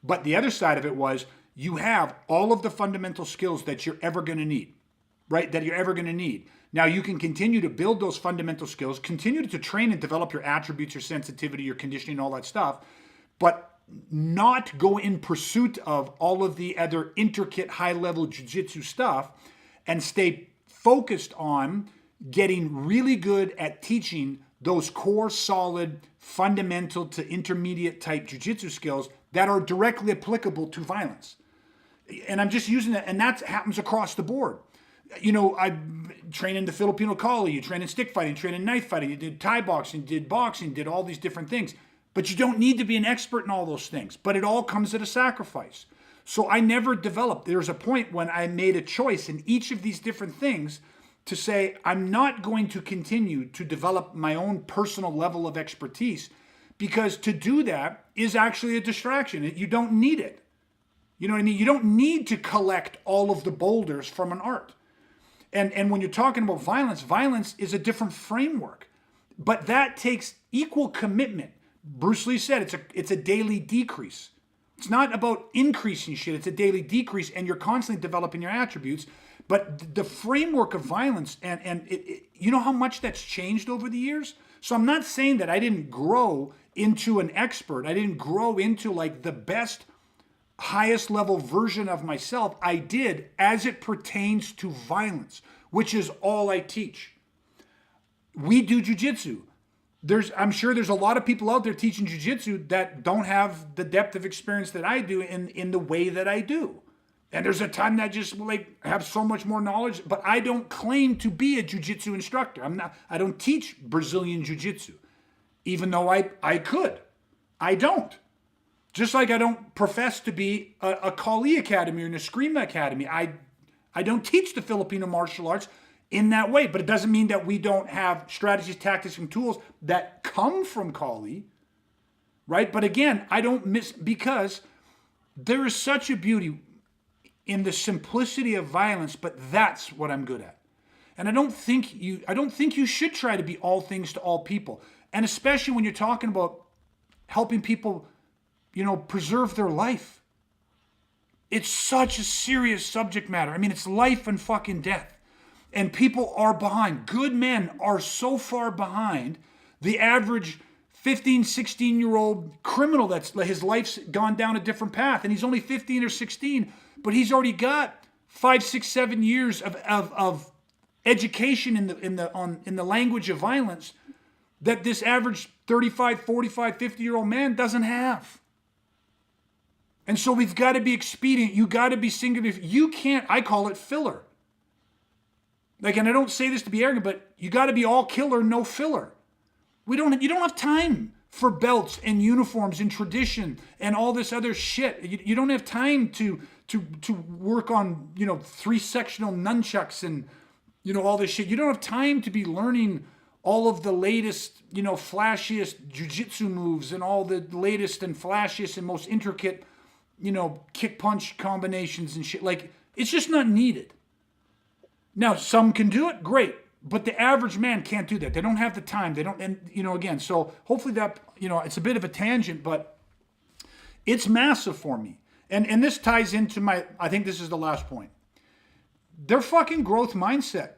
But the other side of it was you have all of the fundamental skills that you're ever going to need, right? That you're ever going to need. Now you can continue to build those fundamental skills, continue to train and develop your attributes, your sensitivity, your conditioning, all that stuff, but not go in pursuit of all of the other intricate high-level jiu-jitsu stuff and stay focused on getting really good at teaching those core, solid, fundamental to intermediate type jiu-jitsu skills that are directly applicable to violence. And I'm just using that, and that happens across the board. I train in the Filipino Kali, you train in stick fighting, train in knife fighting, you did Thai boxing, did boxing, did all these different things. But you don't need to be an expert in all those things. But it all comes at a sacrifice. So I never developed. There was a point when I made a choice in each of these different things to say, I'm not going to continue to develop my own personal level of expertise, because to do that is actually a distraction. You don't need it. You know what I mean? You don't need to collect all of the boulders from an art. And when you're talking about violence, violence is a different framework. But that takes equal commitment. Bruce Lee said it's a daily decrease. It's not about increasing shit. It's a daily decrease, and you're constantly developing your attributes. But the framework of violence, and you know how much that's changed over the years? So I'm not saying that I didn't grow into an expert. I didn't grow into like the best, highest level version of myself. I did as it pertains to violence, which is all I teach. We do jiu-jitsu. I'm sure there's a lot of people out there teaching jiu-jitsu that don't have the depth of experience that I do in the way that I do. And there's a ton that just like have so much more knowledge, but I don't claim to be a jiu-jitsu instructor. I don't teach Brazilian jiu-jitsu, even though I could. I don't. Just like I don't profess to be a Kali Academy or an Eskrima Academy. I don't teach the Filipino martial arts in that way, but it doesn't mean that we don't have strategies, tactics, and tools that come from Kali, right? But again, I don't because there is such a beauty in the simplicity of violence, but that's what I'm good at. And I don't think you should try to be all things to all people. And especially when you're talking about helping people, preserve their life. It's such a serious subject matter. I mean, it's life and fucking death. And people are behind. Good men are so far behind the average 15, 16-year-old criminal that's his life's gone down a different path. And he's only 15 or 16, but he's already got 5, 6, 7 years of education in the language of violence that this average 35, 45, 50-year-old man doesn't have. And so we've got to be expedient. You got to be singular. You can't, I call it filler. And I don't say this to be arrogant, but you got to be all killer, no filler. You don't have time for belts and uniforms and tradition and all this other shit. You don't have time to work on, 3-sectional nunchucks and, all this shit. You don't have time to be learning all of the latest, flashiest jiu-jitsu moves and all the latest and flashiest and most intricate, kick punch combinations and shit. It's just not needed. Now, some can do it, great. But the average man can't do that. They don't have the time. They don't, and again, so hopefully that, it's a bit of a tangent, but it's massive for me. And this ties into I think this is the last point. Their fucking growth mindset.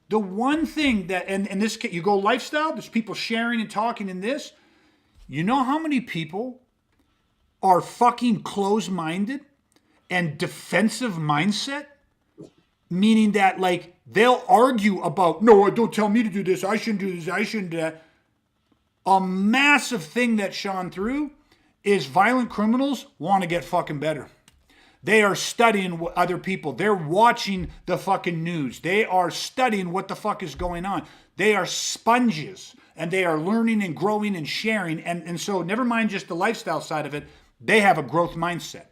The one thing that, and in this case, you go lifestyle, there's people sharing and talking in this. You know how many people are fucking closed-minded and defensive mindset? Meaning that, like, they'll argue about, no, don't tell me to do this, I shouldn't do this, I shouldn't do that. A massive thing that shone through is violent criminals want to get fucking better. They are studying other people. They're watching the fucking news. They are studying what the fuck is going on. They are sponges, and they are learning and growing and sharing. And so never mind just the lifestyle side of it, they have a growth mindset.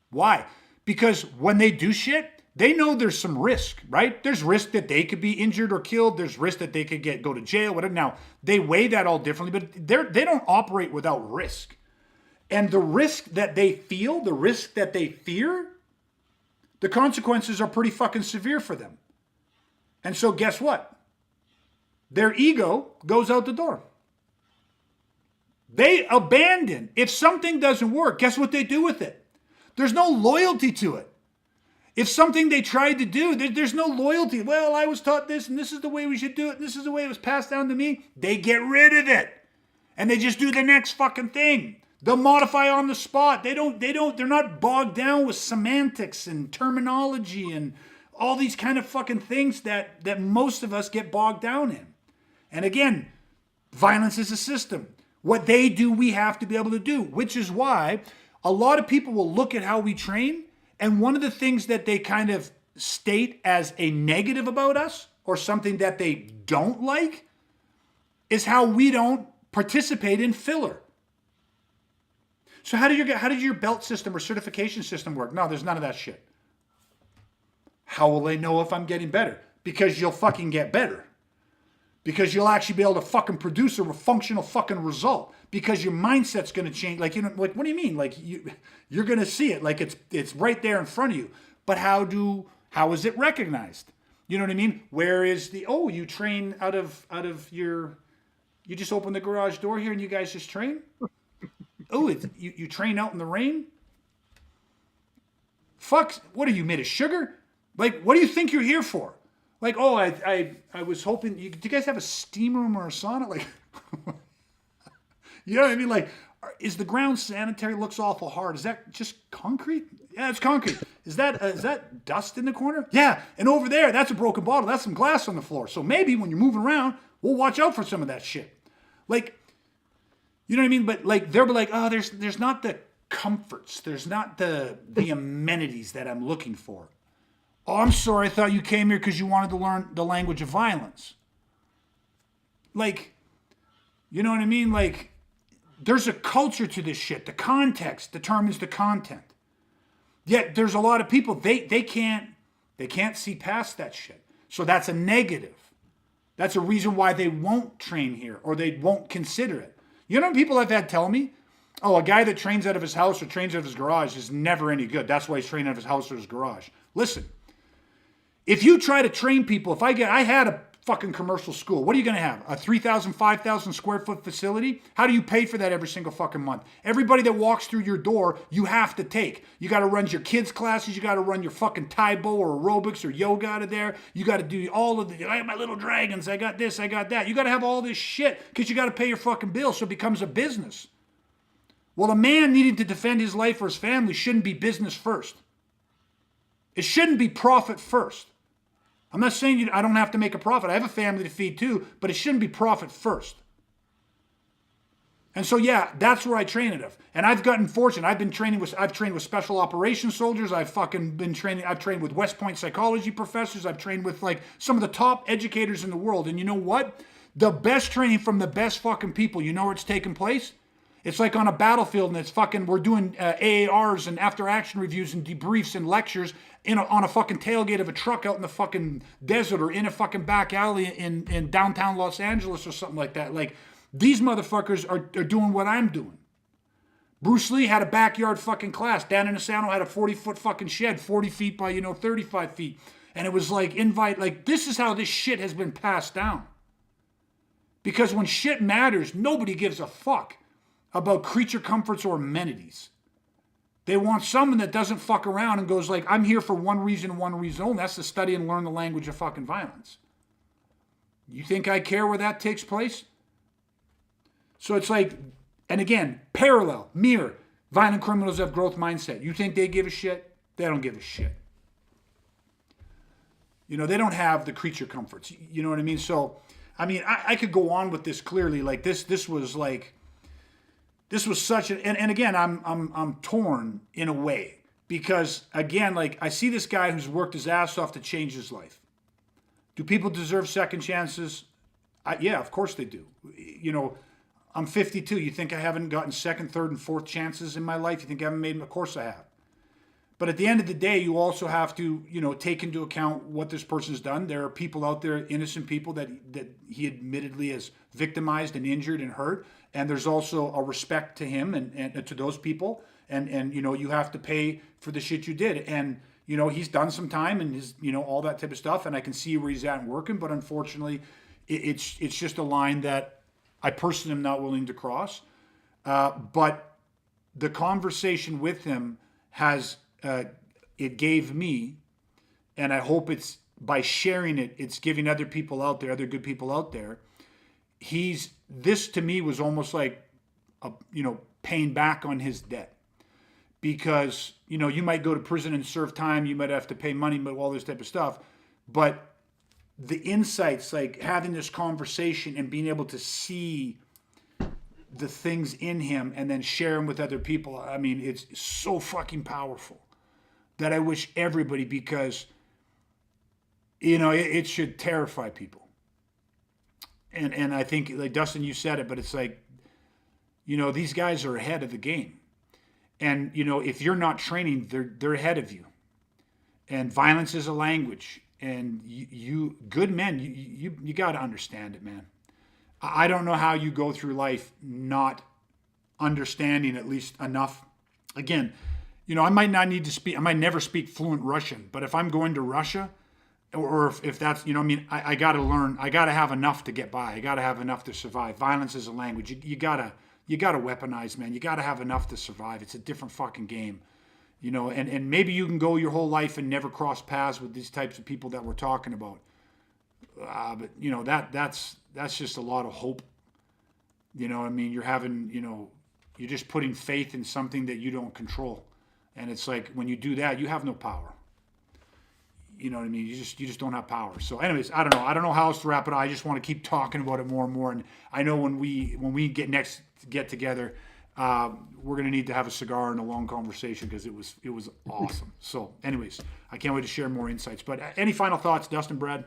Why? Because when they do shit, they know there's some risk, right? There's risk that they could be injured or killed. There's risk that they could go to jail, whatever. Now, they weigh that all differently, but they don't operate without risk. And the risk that they feel, the risk that they fear, the consequences are pretty fucking severe for them. And so guess what? Their ego goes out the door. They abandon. If something doesn't work, guess what they do with it? There's no loyalty to it. If something they tried to do, there's no loyalty. Well, I was taught this, and this is the way we should do it, and this is the way it was passed down to me. They get rid of it. And they just do the next fucking thing. They'll modify on the spot. They're not bogged down with semantics and terminology and all these kind of fucking things that most of us get bogged down in. And again, violence is a system. What they do, we have to be able to do, which is why a lot of people will look at how we train, and one of the things that they kind of state as a negative about us, or something that they don't like, is how we don't participate in filler. So how did your belt system or certification system work? No, there's none of that shit. How will they know if I'm getting better? Because you'll fucking get better. Because you'll actually be able to fucking produce a functional fucking result. Because your mindset's going to change. Like, like, what do you mean? Like, you're going to see it. Like, it's right there in front of you. But how is it recognized? You know what I mean? Where is you train out of your, you just open the garage door here and you guys just train? You train out in the rain? Fuck, what are you, made of sugar? Like, what do you think you're here for? Like, I was hoping, do you guys have a steam room or a sauna? Like, you know what I mean? Like, is the ground sanitary? Looks awful hard. Is that just concrete? Yeah, it's concrete. Is that dust in the corner? Yeah, and over there, that's a broken bottle. That's some glass on the floor. So maybe when you're moving around, we'll watch out for some of that shit. Like, you know what I mean? But like, they'll be like, oh, there's not the comforts. There's not the amenities that I'm looking for. Oh, I'm sorry. I thought you came here because you wanted to learn the language of violence. Like, you know what I mean? Like, there's a culture to this shit. The context determines the content. Yet there's a lot of people, they can't see past that shit. So that's a negative. That's a reason why they won't train here or they won't consider it. You know what people I've had tell me? Oh, a guy that trains out of his house or trains out of his garage is never any good. That's why he's training out of his house or his garage. Listen, if you try to train people, I had a fucking commercial school. What are you going to have? A 3,000, 5,000 square foot facility? How do you pay for that every single fucking month? Everybody that walks through your door, you have to take. You got to run your kids' classes. You got to run your fucking Taibo or aerobics or yoga out of there. You got to do all of the, I have my little dragons. I got this, I got that. You got to have all this shit because you got to pay your fucking bills. So it becomes a business. Well, a man needing to defend his life or his family shouldn't be business first. It shouldn't be profit first. I'm not saying I don't have to make a profit. I have a family to feed too, but it shouldn't be profit first. And so, yeah, that's where I train it of. And I've gotten fortunate. I've trained with special operations soldiers. I've trained with West Point psychology professors. I've trained with like some of the top educators in the world. And you know what? The best training from the best fucking people, you know where it's taking place? It's like on a battlefield and it's fucking, we're doing AARs and after action reviews and debriefs and lectures on a fucking tailgate of a truck out in the fucking desert or in a fucking back alley in downtown Los Angeles or something like that. Like, these motherfuckers are doing what I'm doing. Bruce Lee had a backyard fucking class. Dan Inosanto had a 40-foot fucking shed, 40 feet by, 35 feet. And it was like, this is how this shit has been passed down. Because when shit matters, nobody gives a fuck about creature comforts or amenities. They want someone that doesn't fuck around and goes like, I'm here for one reason only. That's to study and learn the language of fucking violence. You think I care where that takes place? So it's like, and again, parallel, mirror, violent criminals have growth mindset. You think they give a shit? They don't give a shit. You know, they don't have the creature comforts. You know what I mean? So, I mean, I could go on with this clearly. Like this was such an, and again, I'm torn in a way because again, like I see this guy who's worked his ass off to change his life. Do people deserve second chances? Yeah, of course they do. You know, I'm 52. You think I haven't gotten second, third, and fourth chances in my life? You think I haven't made them? Of course I have. But at the end of the day, you also have to, you know, take into account what this person's done. There are people out there, innocent people that he admittedly has victimized and injured and hurt. And there's also a respect to him and to those people. And you know, you have to pay for the shit you did. And, you know, he's done some time and his, you know, all that type of stuff. And I can see where he's at and working. But unfortunately, it's just a line that I personally am not willing to cross. But the conversation with him has... it gave me, and I hope it's by sharing it, it's giving other people out there, other good people out there. This to me was almost like, paying back on his debt, because, you know, you might go to prison and serve time, you might have to pay money, but all this type of stuff. But the insights, like having this conversation and being able to see the things in him and then share them with other people. I mean, it's so fucking powerful that I wish everybody, because, you know, it should terrify people. And I think, like Dustin, you said it, but it's like, you know, these guys are ahead of the game. And, you know, if you're not training, they're ahead of you. And violence is a language. And you good men, you got to understand it, man. I don't know how you go through life not understanding at least enough. Again, you know, I might never speak fluent Russian, but if I'm going to Russia, or if that's, you know, I mean, I got to learn, I got to have enough to get by. I got to have enough to survive. Violence is a language. You got to weaponize, man. You got to have enough to survive. It's a different fucking game, you know, and maybe you can go your whole life and never cross paths with these types of people that we're talking about. But, you know, that's just a lot of hope. You know, I mean, you're just putting faith in something that you don't control. And it's like, when you do that, you have no power. You know what I mean? You just don't have power. So anyways, I don't know how else to wrap it up. I just want to keep talking about it more and more. And I know when we get together, we're going to need to have a cigar and a long conversation, because it was awesome. So anyways, I can't wait to share more insights. But any final thoughts, Dustin, Brad?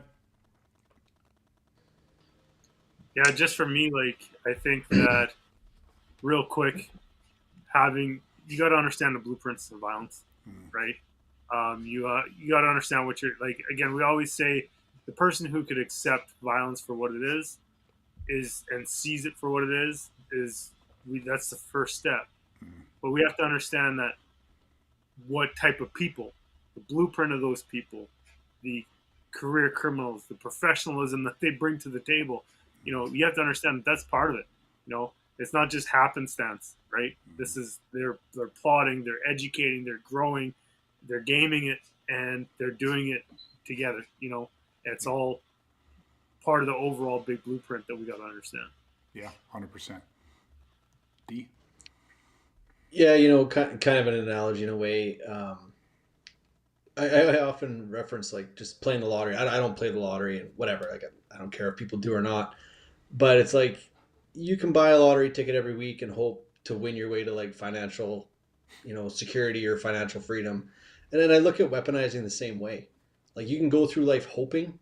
Yeah, just for me, like, I think that real quick, you got to understand the blueprints of violence, right? You got to understand what you're like. Again, we always say the person who could accept violence for what it is and sees it for what it is that's the first step. But we have to understand that what type of people, the blueprint of those people, the career criminals, the professionalism that they bring to the table. You know, you have to understand that that's part of it. You know, it's not just happenstance, right? This is they're plotting, they're educating, they're growing, they're gaming it, and they're doing it together. You know, it's all part of the overall big blueprint that we got to understand. Yeah, 100%. D. Yeah, you know, kind of an analogy in a way. I often reference like just playing the lottery. I don't play the lottery and whatever. Like I don't care if people do or not. But it's like you can buy a lottery ticket every week and hope to win your way to like financial, you know, security or financial freedom. And then I look at weaponizing the same way. Like you can go through life hoping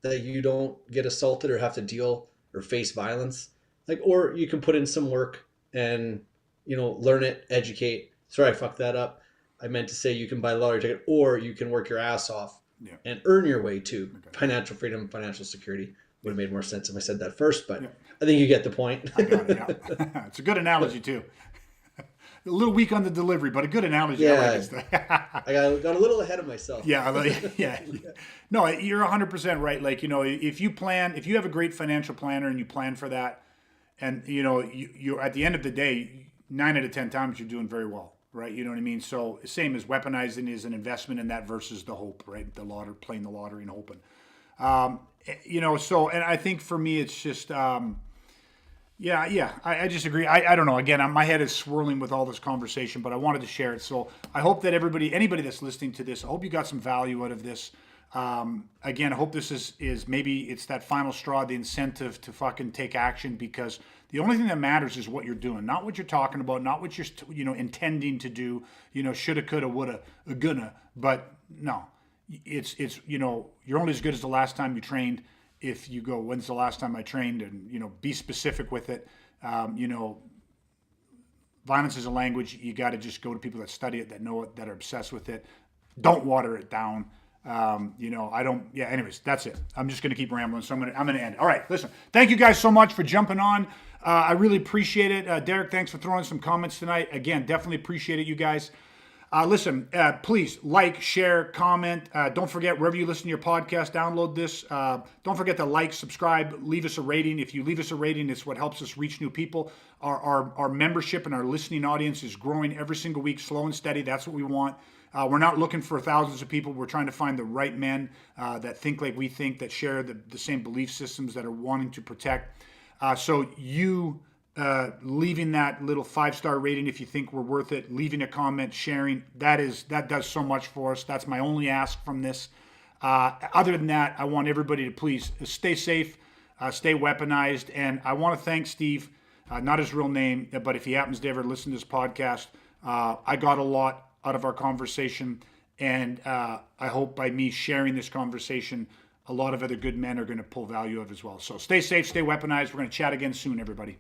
that you don't get assaulted or have to deal or face violence. Like, or you can put in some work and, you know, learn it, educate. Sorry, I fucked that up. I meant to say you can buy a lottery ticket, or you can work your ass off and earn your way to financial freedom, financial security. Would have made more sense if I said that first, but I think you get the point. I got it, yeah. It's a good analogy too. A little weak on the delivery, but a good analogy. I like Yeah. this. I got a little ahead of myself. Yeah, yeah. No, you're 100% right. Like, if you have a great financial planner and you plan for that, and you're at the end of the day, 9 out of 10 times you're doing very well, right? You know what I mean? So same as weaponizing is an investment in that versus the hope, right? The lottery, playing the lottery and hoping. So, and I think for me, it's just, yeah, I just agree. I don't know. Again, my head is swirling with all this conversation, but I wanted to share it. So I hope that anybody that's listening to this, I hope you got some value out of this. Again, I hope this is maybe it's that final straw, the incentive to fucking take action, because the only thing that matters is what you're doing, not what you're talking about, not what you're, intending to do, shoulda, coulda, woulda, gonna, but no, it's, you're only as good as the last time you trained. If you go, when's the last time I trained, and, be specific with it. Violence is a language. You got to just go to people that study it, that know it, that are obsessed with it. Don't water it down. I don't, yeah, anyways, that's it. I'm just going to keep rambling. So I'm going to end it. All right. Listen, thank you guys so much for jumping on. I really appreciate it. Derek, thanks for throwing some comments tonight. Again, definitely appreciate it, you guys. Listen, please like, share, comment. Don't forget, wherever you listen to your podcast, download this. Don't forget to like, subscribe, leave us a rating. If you leave us a rating, it's what helps us reach new people. Our membership and our listening audience is growing every single week, slow and steady. That's what we want. We're not looking for thousands of people. We're trying to find the right men that think like we think, that share the same belief systems, that are wanting to protect. So you leaving that little 5-star rating if you think we're worth it, leaving a comment, sharing, that does so much for us. That's my only ask from this. Other than that, I want everybody to please stay safe, stay weaponized, and I want to thank Steve, not his real name, but if he happens to ever listen to this podcast, I got a lot out of our conversation, and I hope by me sharing this conversation, a lot of other good men are going to pull value of as well. So stay safe, stay weaponized. We're going to chat again soon, everybody.